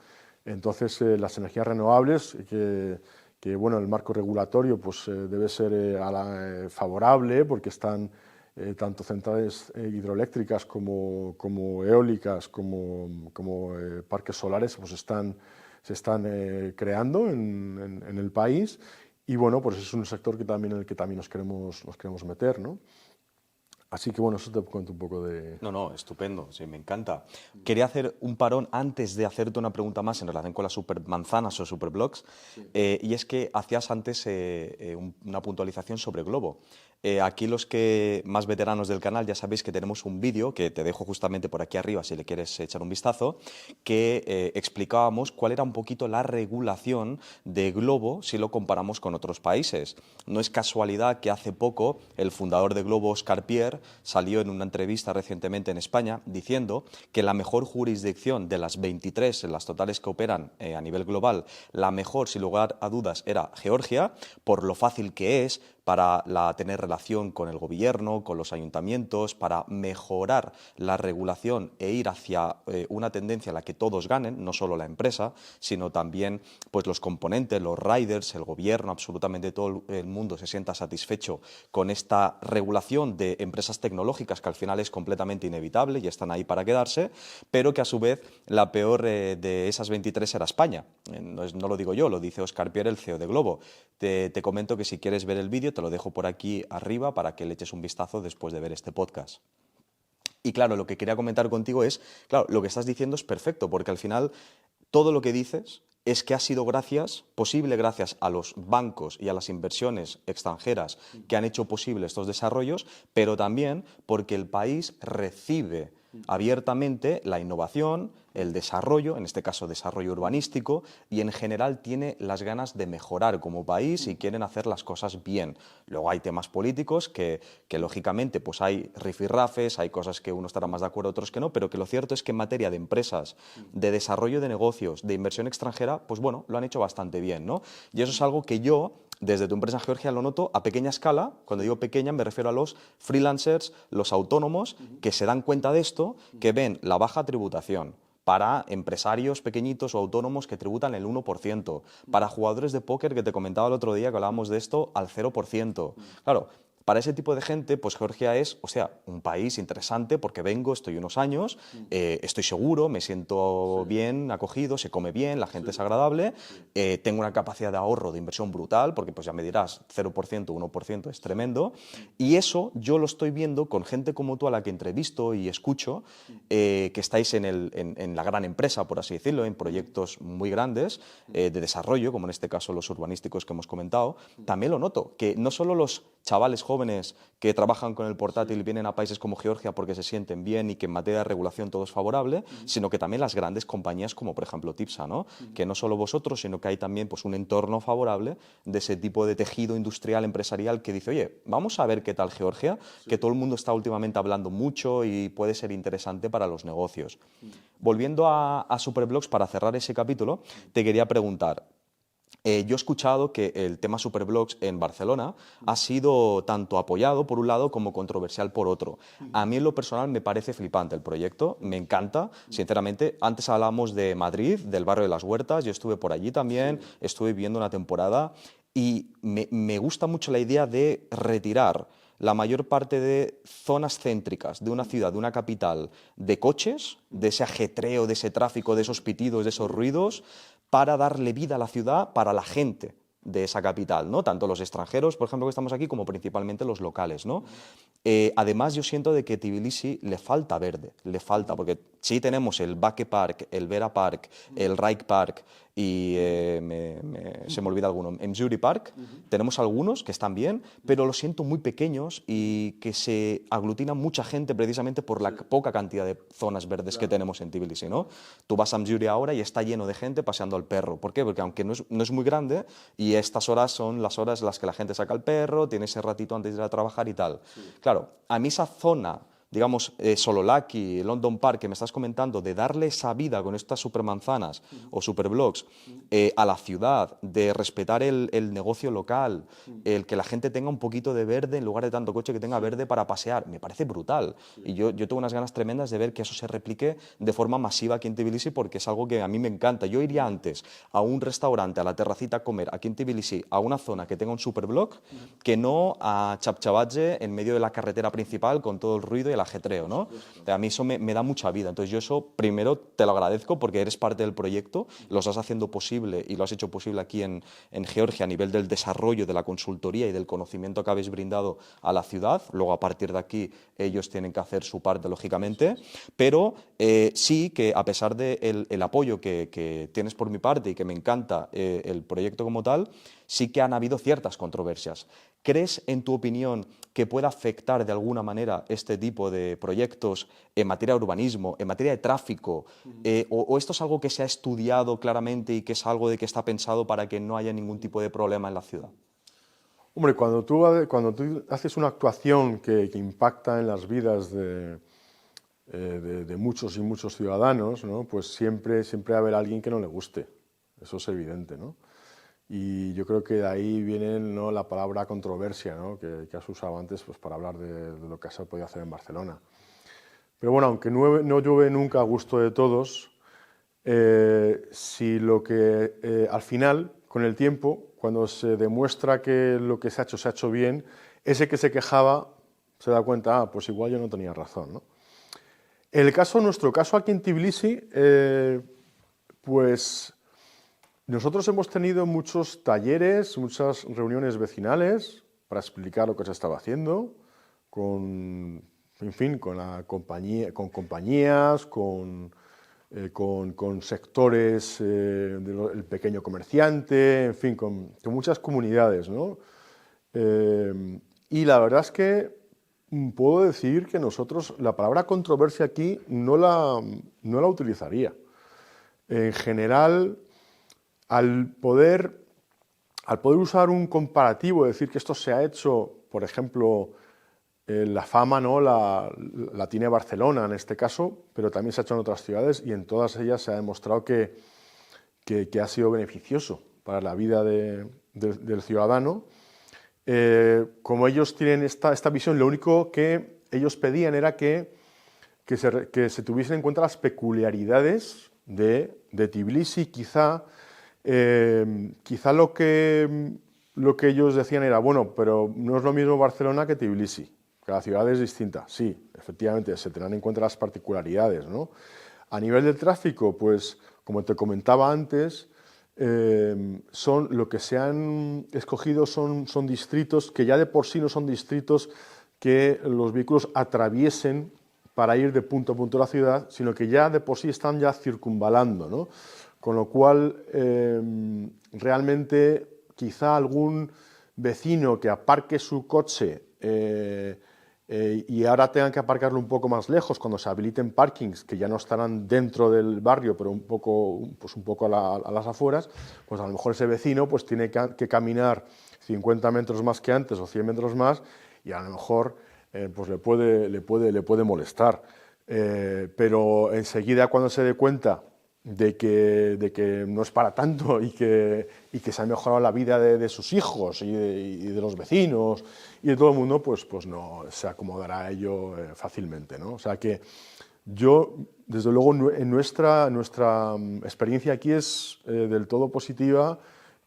Entonces, las energías renovables, que bueno, el marco regulatorio pues, debe ser favorable porque están tanto centrales hidroeléctricas como eólicas, como parques solares, pues se están creando en el país y bueno, pues es un sector en el que también nos queremos meter, ¿no? Así que bueno, eso te cuento un poco de... No, estupendo, sí, me encanta. Quería hacer un parón antes de hacerte una pregunta más en relación con las supermanzanas o superblogs, y es que hacías antes una puntualización sobre Globo. Aquí los que más veteranos del canal ya sabéis que tenemos un vídeo, que te dejo justamente por aquí arriba si le quieres echar un vistazo, que explicábamos cuál era un poquito la regulación de Globo si lo comparamos con otros países. No es casualidad que hace poco el fundador de Globo, Óscar Pierre, salió en una entrevista recientemente en España diciendo que la mejor jurisdicción de las 23 en las totales que operan a nivel global, la mejor sin lugar a dudas era Georgia, por lo fácil que es para tener relación con el gobierno, con los ayuntamientos, para mejorar la regulación e ir hacia una tendencia en la que todos ganen, no solo la empresa, sino también pues, los componentes, los riders, el gobierno, absolutamente todo el mundo se sienta satisfecho con esta regulación de empresas tecnológicas que al final es completamente inevitable y están ahí para quedarse, pero que a su vez la peor de esas 23 era España. No lo digo yo, lo dice Óscar Pierre, el CEO de Globo. Te comento que si quieres ver el vídeo te lo dejo por aquí arriba para que le eches un vistazo después de ver este podcast. Y claro, lo que quería comentar contigo es, claro, lo que estás diciendo es perfecto, porque al final todo lo que dices es que ha sido posible gracias a los bancos y a las inversiones extranjeras que han hecho posible estos desarrollos, pero también porque el país recibe abiertamente la innovación, el desarrollo, en este caso desarrollo urbanístico, y en general tiene las ganas de mejorar como país y quieren hacer las cosas bien. Luego hay temas políticos que lógicamente pues hay rifirrafes, hay cosas que uno estará más de acuerdo, otros que no, pero que lo cierto es que en materia de empresas, de desarrollo de negocios, de inversión extranjera, pues bueno, lo han hecho bastante bien, ¿no? Y eso es algo que yo, desde tu empresa Georgia, lo noto a pequeña escala. Cuando digo pequeña me refiero a los freelancers, los autónomos, que se dan cuenta de esto, que ven la baja tributación para empresarios pequeñitos o autónomos que tributan el 1%, para jugadores de póker, que te comentaba el otro día que hablábamos de esto, al 0%. Claro, para ese tipo de gente, pues Georgia es, o sea, un país interesante porque vengo, estoy unos años, estoy seguro, me siento bien acogido, se come bien, la gente es agradable, tengo una capacidad de ahorro, de inversión brutal, porque pues ya me dirás, 0%, 1% es tremendo, y eso yo lo estoy viendo con gente como tú a la que entrevisto y escucho, que estáis en la gran empresa, por así decirlo, en proyectos muy grandes de desarrollo, como en este caso los urbanísticos que hemos comentado. También lo noto, que no solo los chavales jóvenes que trabajan con el portátil vienen a países como Georgia porque se sienten bien y que en materia de regulación todo es favorable, sino que también las grandes compañías como por ejemplo Tipsa, ¿no? Que no solo vosotros, sino que hay también pues, un entorno favorable de ese tipo de tejido industrial, empresarial que dice, oye, vamos a ver qué tal Georgia, que todo el mundo está últimamente hablando mucho y puede ser interesante para los negocios. Volviendo a Superblogs, para cerrar ese capítulo, te quería preguntar, Yo he escuchado que el tema Superblocks en Barcelona ha sido tanto apoyado por un lado como controversial por otro. A mí en lo personal me parece flipante el proyecto, me encanta, sinceramente. Antes hablábamos de Madrid, del barrio de las Huertas, yo estuve por allí también, estuve viviendo una temporada y me gusta mucho la idea de retirar la mayor parte de zonas céntricas de una ciudad, de una capital, de coches, de ese ajetreo, de ese tráfico, de esos pitidos, de esos ruidos, para darle vida a la ciudad para la gente de esa capital, ¿no? Tanto los extranjeros, por ejemplo, que estamos aquí, como principalmente los locales, ¿no? Además, yo siento de que a Tbilisi le falta verde, le falta, porque sí tenemos el Bake Park, el Vera Park, el Reich Park y se me olvida alguno, Mzuri Park, tenemos algunos que están bien, pero los siento muy pequeños y que se aglutina mucha gente precisamente por la poca cantidad de zonas verdes que tenemos en Tbilisi, ¿no? Tú vas a Mzuri ahora y está lleno de gente paseando al perro. ¿Por qué? Porque aunque no es muy grande y estas horas son las horas en las que la gente saca el perro, tiene ese ratito antes de ir a trabajar y tal. Claro, a mí esa zona, digamos, Sololaki, London Park, que me estás comentando, de darle esa vida con estas supermanzanas o superblocks a la ciudad, de respetar el negocio local, el que la gente tenga un poquito de verde en lugar de tanto coche, que tenga verde para pasear, me parece brutal. Y yo tengo unas ganas tremendas de ver que eso se replique de forma masiva aquí en Tbilisi, porque es algo que a mí me encanta. Yo iría antes a un restaurante, a la terracita a comer aquí en Tbilisi, a una zona que tenga un superblock, que no a Chapchabatje en medio de la carretera principal con todo el ruido y el ajetreo, ¿no? A mí eso me da mucha vida. Entonces yo eso primero te lo agradezco porque eres parte del proyecto, lo estás haciendo posible y lo has hecho posible aquí en Georgia a nivel del desarrollo, de la consultoría y del conocimiento que habéis brindado a la ciudad. Luego a partir de aquí ellos tienen que hacer su parte, lógicamente, pero sí que a pesar del apoyo que tienes por mi parte y que me encanta el proyecto como tal, sí que han habido ciertas controversias. ¿Crees, en tu opinión, que pueda afectar de alguna manera este tipo de proyectos en materia de urbanismo, en materia de tráfico? ¿O esto es algo que se ha estudiado claramente y que es algo de que está pensado para que no haya ningún tipo de problema en la ciudad? Hombre, cuando tú haces una actuación que impacta en las vidas de muchos y muchos ciudadanos, ¿no? Pues siempre va a haber alguien que no le guste. Eso es evidente, ¿no? Y yo creo que de ahí viene, ¿no?, la palabra controversia, ¿no?, que has usado antes, pues, para hablar de lo que se ha podido hacer en Barcelona. Pero bueno, aunque no llueve nunca a gusto de todos, si lo que al final, con el tiempo, cuando se demuestra que lo que se ha hecho bien, ese que se quejaba se da cuenta, pues igual yo no tenía razón, ¿no? Nuestro caso aquí en Tbilisi, pues nosotros hemos tenido muchos talleres, muchas reuniones vecinales para explicar lo que se estaba haciendo, con compañías, con sectores del pequeño comerciante, en fin, con muchas comunidades, ¿no? Y la verdad es que puedo decir que nosotros la palabra controversia aquí no la utilizaría. En general, al poder usar un comparativo, decir que esto se ha hecho, por ejemplo, la fama, ¿no?, la tiene Barcelona en este caso, pero también se ha hecho en otras ciudades y en todas ellas se ha demostrado que ha sido beneficioso para la vida del ciudadano. Como ellos tienen esta visión, lo único que ellos pedían era que se tuviesen en cuenta las peculiaridades de Tbilisi. Quizá lo que ellos decían era, bueno, pero no es lo mismo Barcelona que Tbilisi. Cada ciudad es distinta, sí, efectivamente, se tendrán en cuenta las particularidades, ¿no? A nivel del tráfico, pues, como te comentaba antes, lo que se han escogido son distritos que ya de por sí no son distritos que los vehículos atraviesen para ir de punto a punto de la ciudad, sino que ya de por sí están ya circunvalando, ¿no? Con lo cual, realmente, quizá algún vecino que aparque su coche y ahora tengan que aparcarlo un poco más lejos cuando se habiliten parkings que ya no estarán dentro del barrio, pero un poco a las afueras, pues a lo mejor ese vecino pues tiene que caminar 50 metros más que antes o 100 metros más y a lo mejor pues le puede molestar. Pero enseguida, cuando se dé cuenta de que no es para tanto y que se ha mejorado la vida de sus hijos y de los vecinos y de todo el mundo, pues no se acomodará a ello fácilmente, ¿no? O sea que yo, desde luego, en nuestra experiencia aquí es del todo positiva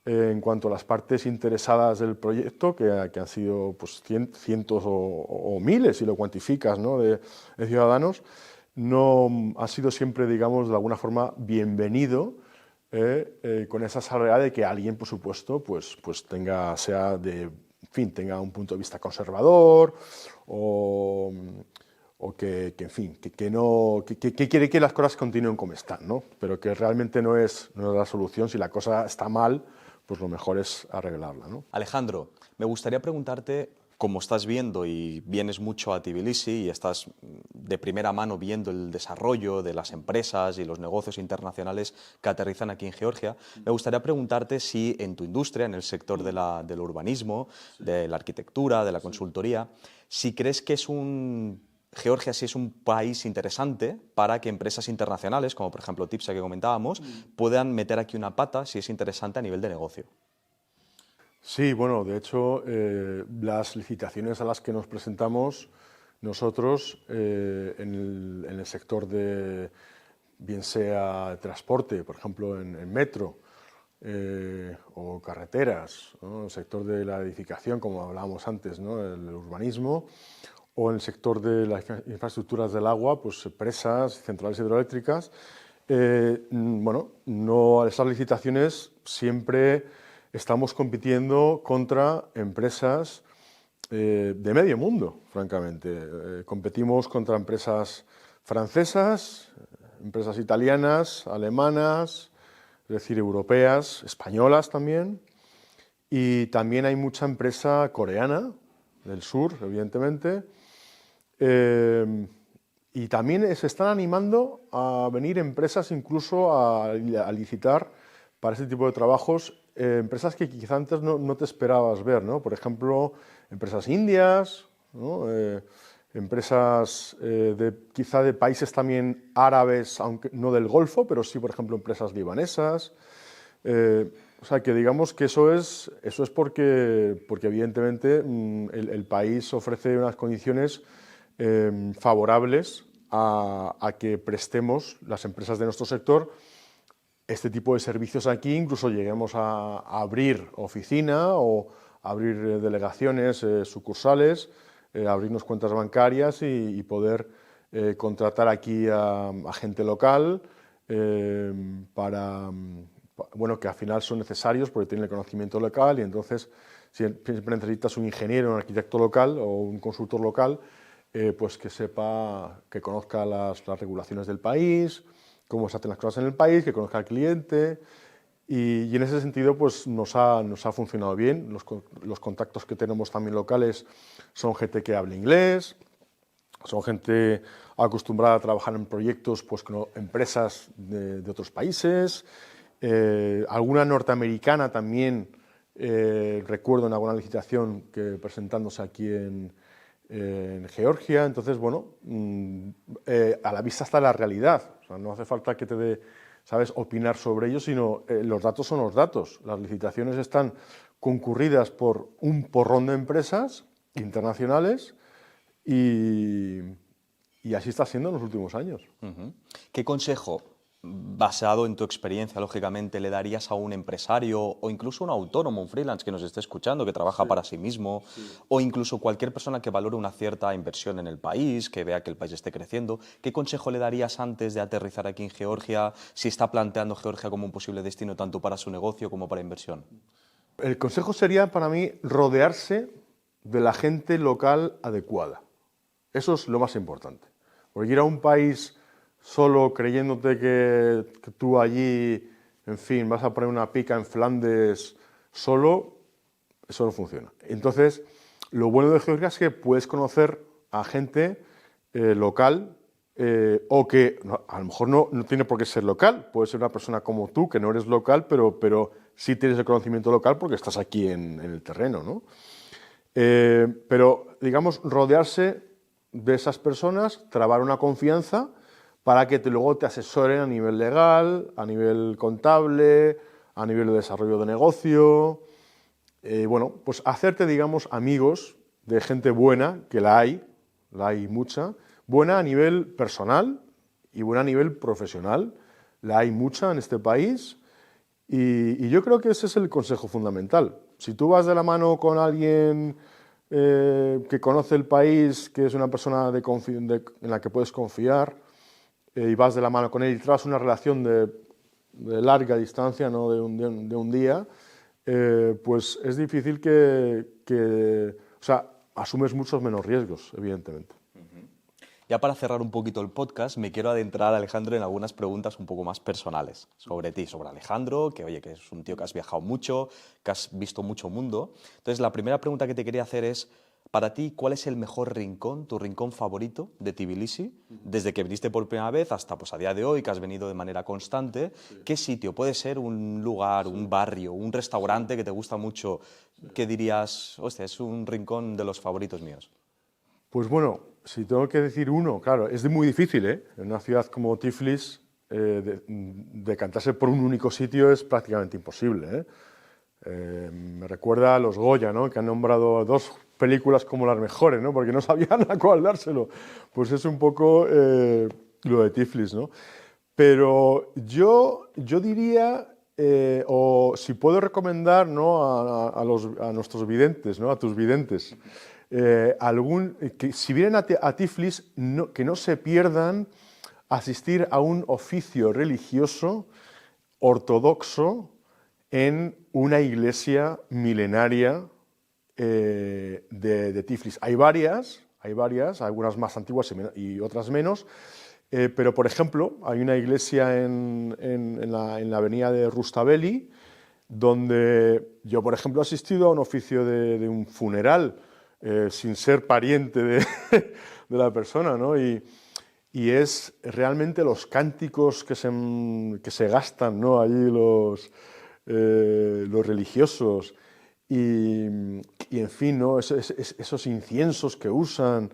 en cuanto a las partes interesadas del proyecto, que han sido pues, cientos o miles, si lo cuantificas, ¿no? de ciudadanos. No ha sido siempre, digamos, de alguna forma bienvenido con esa salvedad de que alguien, por supuesto, pues tenga un punto de vista conservador o que en fin, que quiere que las cosas continúen como están, ¿no? Pero que realmente no es la solución. Si la cosa está mal, pues lo mejor es arreglarla, ¿no? Alejandro, me gustaría preguntarte, como estás viendo y vienes mucho a Tbilisi y estás de primera mano viendo el desarrollo de las empresas y los negocios internacionales que aterrizan aquí en Georgia, me gustaría preguntarte si en tu industria, en el sector del urbanismo, de la arquitectura, de la consultoría, si crees que Georgia sí es un país interesante para que empresas internacionales, como por ejemplo TIPSA que comentábamos, puedan meter aquí una pata si es interesante a nivel de negocio. Sí, bueno, de hecho, las licitaciones a las que nos presentamos nosotros en el sector de, bien sea transporte, por ejemplo, en metro o carreteras, ¿no? El sector de la edificación, como hablábamos antes, ¿no? El urbanismo, o en el sector de las infraestructuras del agua, pues presas, centrales hidroeléctricas. Bueno, no, esas licitaciones siempre estamos compitiendo contra empresas de medio mundo, francamente. Competimos contra empresas francesas, empresas italianas, alemanas, es decir, europeas, españolas también. Y también hay mucha empresa coreana, del sur, evidentemente. Y también se están animando a venir empresas incluso a licitar para este tipo de trabajos, empresas que quizá antes no te esperabas ver, ¿no? Por ejemplo, empresas indias, ¿no? Empresas quizá de países también árabes, aunque no del Golfo, pero sí, por ejemplo, empresas libanesas. O sea, que digamos que eso es porque evidentemente el país ofrece unas condiciones favorables a que prestemos las empresas de nuestro sector este tipo de servicios aquí, incluso lleguemos a abrir oficina o abrir delegaciones, sucursales, abrirnos cuentas bancarias y poder contratar aquí a gente local bueno, que al final son necesarios porque tienen el conocimiento local y entonces siempre necesitas un ingeniero, un arquitecto local o un consultor local, pues que sepa, que conozca las regulaciones del país, cómo se hacen las cosas en el país, que conozca al cliente y en ese sentido pues nos ha funcionado bien. Los contactos que tenemos también locales son gente que habla inglés, son gente acostumbrada a trabajar en proyectos pues, con empresas de otros países, alguna norteamericana también, recuerdo en alguna licitación que presentándose aquí en Georgia. Entonces, bueno, a la vista está la realidad. O sea, no hace falta que te dé, ¿sabes?, opinar sobre ello, sino los datos son los datos. Las licitaciones están concurridas por un porrón de empresas internacionales y así está siendo en los últimos años. ¿Qué consejo, basado en tu experiencia, lógicamente, le darías a un empresario o incluso un autónomo, un freelance que nos esté escuchando, que trabaja para sí mismo, o incluso cualquier persona que valore una cierta inversión en el país, que vea que el país esté creciendo? ¿Qué consejo le darías antes de aterrizar aquí en Georgia, si está planteando Georgia como un posible destino tanto para su negocio como para inversión? El consejo sería para mí rodearse de la gente local adecuada. Eso es lo más importante. Porque ir a un país solo creyéndote que tú allí, en fin, vas a poner una pica en Flandes solo, eso no funciona. Entonces, lo bueno de Georgia es que puedes conocer a gente local o que a lo mejor no tiene por qué ser local, puede ser una persona como tú, que no eres local, pero sí tienes el conocimiento local porque estás aquí en el terreno, ¿no? Pero, digamos, rodearse de esas personas, trabar una confianza para que luego te asesoren a nivel legal, a nivel contable, a nivel de desarrollo de negocio. Bueno, pues hacerte, digamos, amigos de gente buena, que la hay mucha, buena a nivel personal y buena a nivel profesional. La hay mucha en este país y yo creo que ese es el consejo fundamental. Si tú vas de la mano con alguien que conoce el país, que es una persona en la que puedes confiar, y vas de la mano con él y tras una relación de larga distancia, no de un día, pues es difícil o sea, asumes muchos menos riesgos, evidentemente. Ya para cerrar un poquito el podcast, me quiero adentrar, Alejandro, en algunas preguntas un poco más personales sobre ti, sobre Alejandro, que oye, que es un tío que has viajado mucho, que has visto mucho mundo. Entonces, la primera pregunta que te quería hacer es, para ti, ¿cuál es el mejor rincón, tu rincón favorito de Tbilisi? Desde que viniste por primera vez hasta pues, a día de hoy, que has venido de manera constante. ¿Qué sitio? Puede ser un lugar, un barrio, un restaurante que te gusta mucho, que dirías, hostia, es un rincón de los favoritos míos. Pues bueno, si tengo que decir uno, claro, es muy difícil, ¿eh? En una ciudad como Tiflis, decantarse por un único sitio es prácticamente imposible, ¿eh? Me recuerda a los Goya, ¿no? Que han nombrado 2 películas como las mejores, ¿no? Porque no sabían a cuál dárselo. Pues es un poco lo de Tiflis, ¿no? Pero yo diría, o si puedo recomendar, ¿no? a nuestros videntes, ¿no? A tus videntes, que si vienen a Tiflis, que no se pierdan asistir a un oficio religioso ortodoxo en una iglesia milenaria de Tiflis. Hay varias, algunas más antiguas y otras menos, pero por ejemplo, hay una iglesia en la avenida de Rustaveli, donde yo, por ejemplo, he asistido a un oficio de un funeral, sin ser pariente de la persona, ¿no? Y es realmente los cánticos que se gastan, ¿no? Allí los religiosos y en fin, ¿no? Esos inciensos que usan,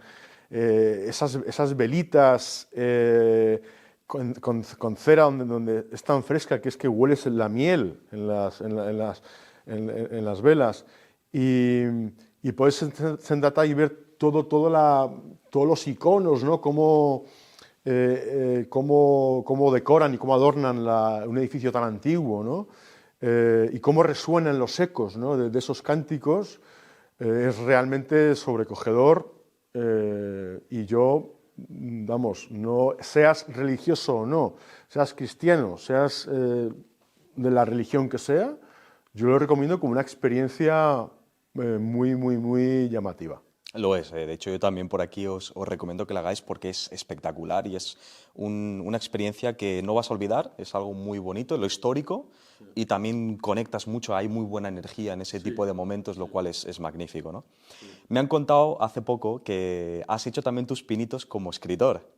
esas velitas con cera donde es tan fresca que es que hueles la miel en las velas y puedes sentarte y ver todos los iconos, ¿no? Cómo decoran y cómo adornan un edificio tan antiguo, ¿no? Y cómo resuenan los ecos, ¿no? de esos cánticos, es realmente sobrecogedor. Y yo, vamos, no seas religioso o no, seas cristiano, seas de la religión que sea, yo lo recomiendo como una experiencia muy, muy, muy llamativa. Lo es, de hecho yo también por aquí os recomiendo que la hagáis porque es espectacular y es una experiencia que no vas a olvidar, es algo muy bonito, lo histórico, y también conectas mucho, hay muy buena energía en ese tipo de momentos, lo cual es magnífico, ¿no? Me han contado hace poco que has hecho también tus pinitos como escritor.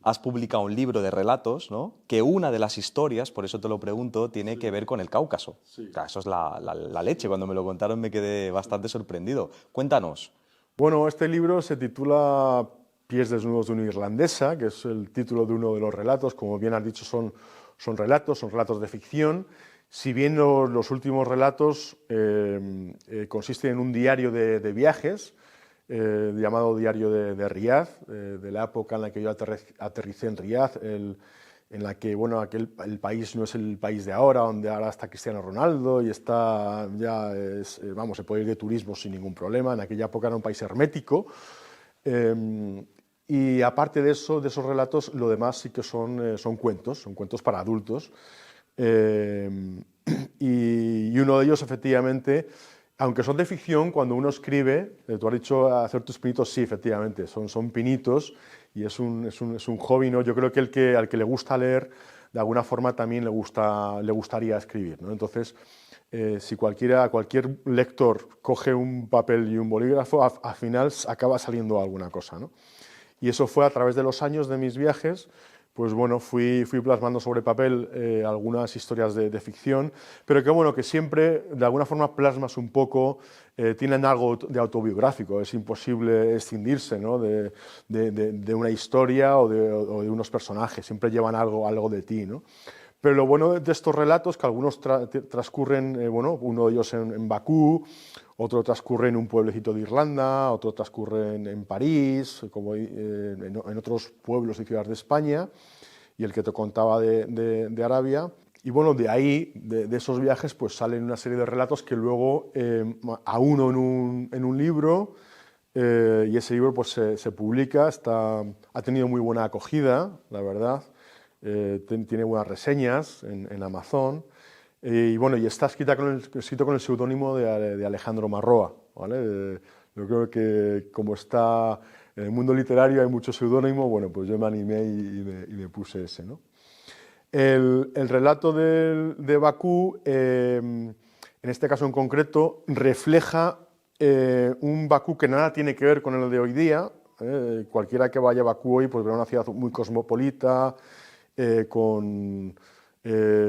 Has publicado un libro de relatos, ¿no? Que una de las historias, por eso te lo pregunto, tiene que ver con el Cáucaso. Claro, eso es la leche, cuando me lo contaron me quedé bastante sorprendido. Cuéntanos. Bueno, este libro se titula Pies desnudos de una irlandesa, que es el título de uno de los relatos. Como bien has dicho, son relatos de ficción. Si bien los últimos relatos consisten en un diario de viajes, llamado Diario de Riad, de la época en la que yo aterricé en Riad, en la que bueno, el país no es el país de ahora, donde ahora está Cristiano Ronaldo y está vamos, se puede ir de turismo sin ningún problema. En aquella época era un país hermético. Y aparte de eso, de esos relatos, lo demás sí que son cuentos para adultos. Y uno de ellos, efectivamente, aunque son de ficción, cuando uno escribe, tú has dicho hacer tus pinitos, sí, efectivamente, son pinitos y es un hobby, ¿no? Yo creo que al que le gusta leer, de alguna forma también le gustaría escribir, ¿no? Entonces, si cualquier lector coge un papel y un bolígrafo, al final acaba saliendo alguna cosa, ¿no? Y eso fue a través de los años de mis viajes, pues bueno, fui plasmando sobre papel algunas historias de ficción, pero que bueno, que siempre de alguna forma plasmas un poco, tienen algo de autobiográfico, es imposible escindirse, ¿no?, de una historia o de unos personajes, siempre llevan algo de ti, ¿no? Pero lo bueno de estos relatos, que algunos transcurren, bueno, uno de ellos en Bakú, otro transcurre en un pueblecito de Irlanda, otro transcurre en París, como en otros pueblos y ciudades de España, y el que te contaba de Arabia. Y bueno, de ahí, de esos viajes, pues salen una serie de relatos que luego auno en un libro, y ese libro pues se publica, ha tenido muy buena acogida, la verdad. Tiene buenas reseñas en Amazon, y bueno, y está escrito con el seudónimo de Alejandro Marroa, ¿vale? Yo creo que como está en el mundo literario hay muchos seudónimos, bueno, pues yo me animé y me puse ese, ¿no? El relato de Bakú, en este caso en concreto, refleja un Bakú que nada tiene que ver con el de hoy día. Cualquiera que vaya a Bakú hoy pues verá una ciudad muy cosmopolita,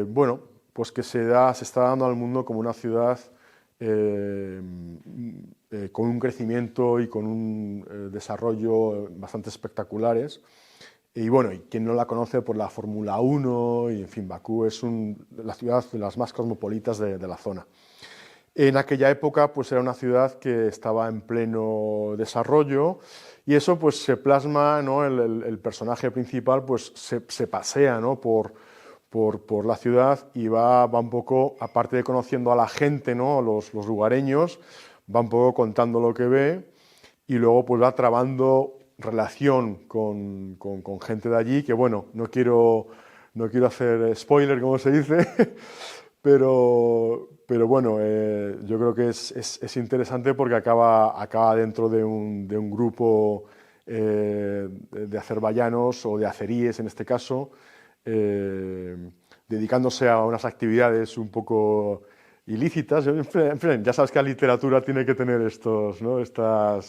bueno, pues que se está dando al mundo como una ciudad con un crecimiento y con un desarrollo bastante espectaculares. Y bueno, y quien no la conoce por la Fórmula 1, y en fin, Bakú es la ciudad de las más cosmopolitas de la zona. En aquella época pues era una ciudad que estaba en pleno desarrollo, y eso pues se plasma, ¿no? El personaje principal pues se pasea, ¿no?, por la ciudad y va un poco, aparte de conociendo a la gente, ¿no?, los lugareños, va un poco contando lo que ve, y luego pues va trabando relación con gente de allí, que bueno, no quiero hacer spoiler, como se dice, pero bueno, yo creo que es interesante porque acaba dentro de un grupo de azerbaiyanos o de azeríes en este caso, dedicándose a unas actividades un poco ilícitas. En fin, ya sabes que la literatura tiene que tener esta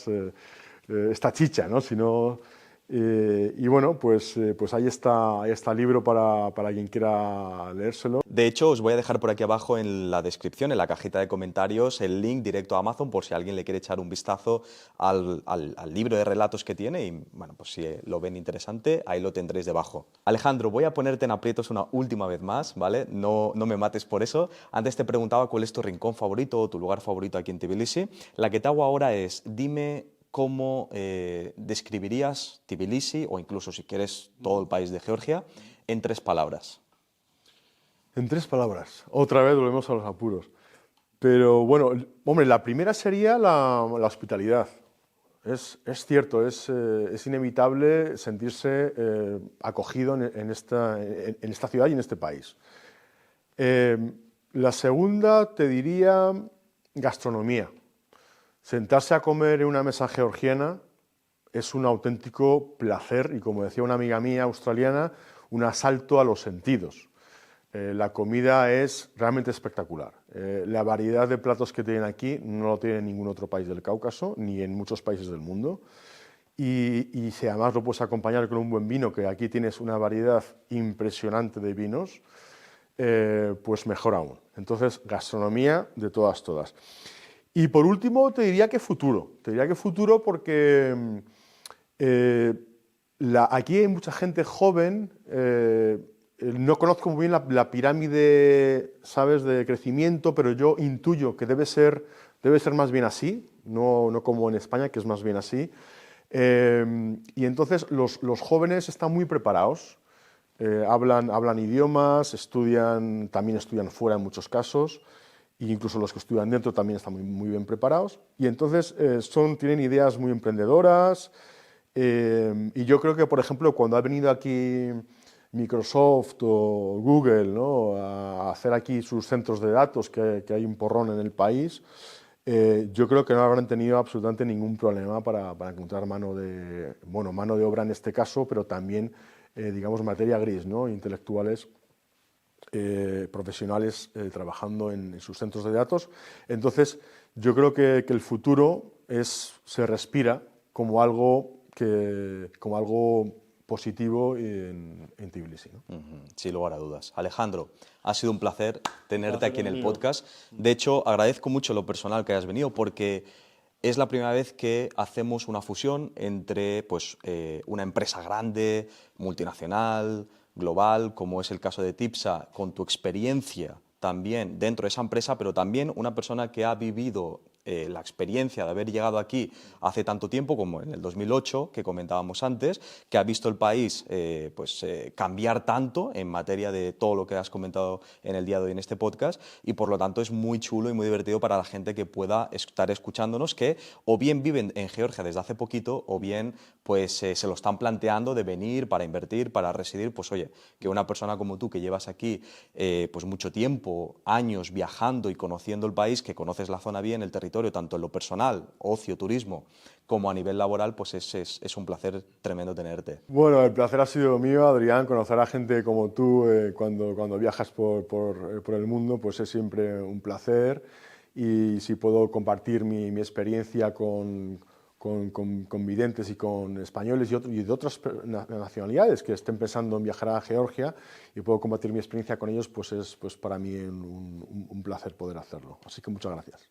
chicha, ¿no? Si no, y bueno, pues ahí está el libro para quien quiera leérselo. De hecho, os voy a dejar por aquí abajo en la descripción, en la cajita de comentarios, el link directo a Amazon por si alguien le quiere echar un vistazo al libro de relatos que tiene y, bueno, pues si lo ven interesante, ahí lo tendréis debajo. Alejandro, voy a ponerte en aprietos una última vez más, ¿vale? No me mates por eso. Antes te preguntaba cuál es tu rincón favorito o tu lugar favorito aquí en Tbilisi. La que te hago ahora es, dime cómo describirías Tbilisi, o incluso si quieres todo el país de Georgia, en 3 palabras. En 3 palabras. Otra vez volvemos a los apuros. Pero bueno, hombre, la primera sería la hospitalidad. Es cierto, es inevitable sentirse acogido en esta ciudad y en este país. La segunda te diría gastronomía. Sentarse a comer en una mesa georgiana es un auténtico placer y, como decía una amiga mía australiana, un asalto a los sentidos. La comida es realmente espectacular. La variedad de platos que tienen aquí no lo tiene en ningún otro país del Cáucaso, ni en muchos países del mundo. Y si además lo puedes acompañar con un buen vino, que aquí tienes una variedad impresionante de vinos, pues mejor aún. Entonces, gastronomía de todas. Y por último, te diría que futuro. Te diría que futuro porque aquí hay mucha gente joven. No conozco muy bien la pirámide, ¿sabes?, de crecimiento, pero yo intuyo que debe ser más bien así, no como en España, que es más bien así. Y entonces los jóvenes están muy preparados, hablan idiomas, también estudian fuera en muchos casos, e incluso los que estudian dentro también están muy bien preparados. Y entonces tienen ideas muy emprendedoras, y yo creo que, por ejemplo, cuando ha venido aquí Microsoft o Google, ¿no?, a hacer aquí sus centros de datos, que hay un porrón en el país, yo creo que no habrán tenido absolutamente ningún problema para encontrar mano de obra en este caso, pero también, digamos, materia gris, ¿no?, intelectuales, profesionales trabajando en sus centros de datos. Entonces, yo creo que el futuro se respira como algo positivo en Tbilisi, ¿no? Sin lugar a dudas. Alejandro, ha sido un placer tenerte aquí en el podcast. De hecho, agradezco mucho lo personal que hayas venido porque es la primera vez que hacemos una fusión entre pues, una empresa grande, multinacional, global, como es el caso de Tipsa, con tu experiencia también dentro de esa empresa, pero también una persona que ha vivido la experiencia de haber llegado aquí hace tanto tiempo como en el 2008, que comentábamos antes, que ha visto el país cambiar tanto en materia de todo lo que has comentado en el día de hoy en este podcast, y por lo tanto es muy chulo y muy divertido para la gente que pueda estar escuchándonos, que o bien viven en Georgia desde hace poquito o bien se lo están planteando de venir para invertir, para residir. Pues oye, que una persona como tú que llevas aquí pues mucho tiempo, años viajando y conociendo el país, que conoces la zona bien, el territorio, tanto en lo personal, ocio, turismo, como a nivel laboral, pues es un placer tremendo tenerte. Bueno, el placer ha sido mío, Adrián. Conocer a gente como tú cuando viajas por el mundo, pues es siempre un placer. Y si puedo compartir mi experiencia con videntes y con españoles y de otras nacionalidades que estén pensando en viajar a Georgia y puedo compartir mi experiencia con ellos, pues es para mí un placer poder hacerlo. Así que muchas gracias.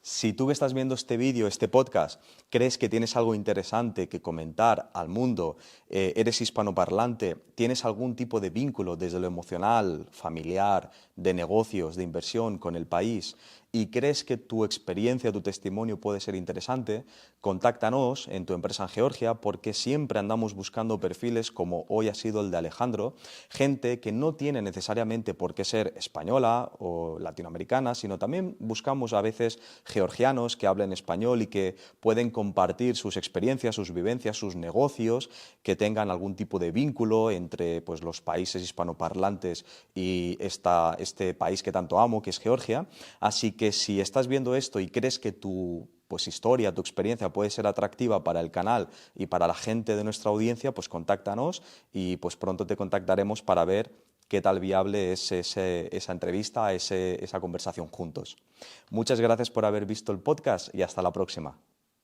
Si tú que estás viendo este vídeo, este podcast, crees que tienes algo interesante que comentar al mundo, eres hispanoparlante, tienes algún tipo de vínculo desde lo emocional, familiar, de negocios, de inversión con el país, y crees que tu experiencia, tu testimonio puede ser interesante, contáctanos en tu empresa en Georgia, porque siempre andamos buscando perfiles como hoy ha sido el de Alejandro, gente que no tiene necesariamente por qué ser española o latinoamericana, sino también buscamos a veces georgianos que hablen español y que pueden compartir sus experiencias, sus vivencias, sus negocios, que tengan algún tipo de vínculo entre pues, los países hispanoparlantes y este país que tanto amo, que es Georgia. Así que si estás viendo esto y crees que tu historia, tu experiencia puede ser atractiva para el canal y para la gente de nuestra audiencia, pues contáctanos y pues pronto te contactaremos para ver qué tal viable es esa entrevista, esa conversación juntos. Muchas gracias por haber visto el podcast y hasta la próxima.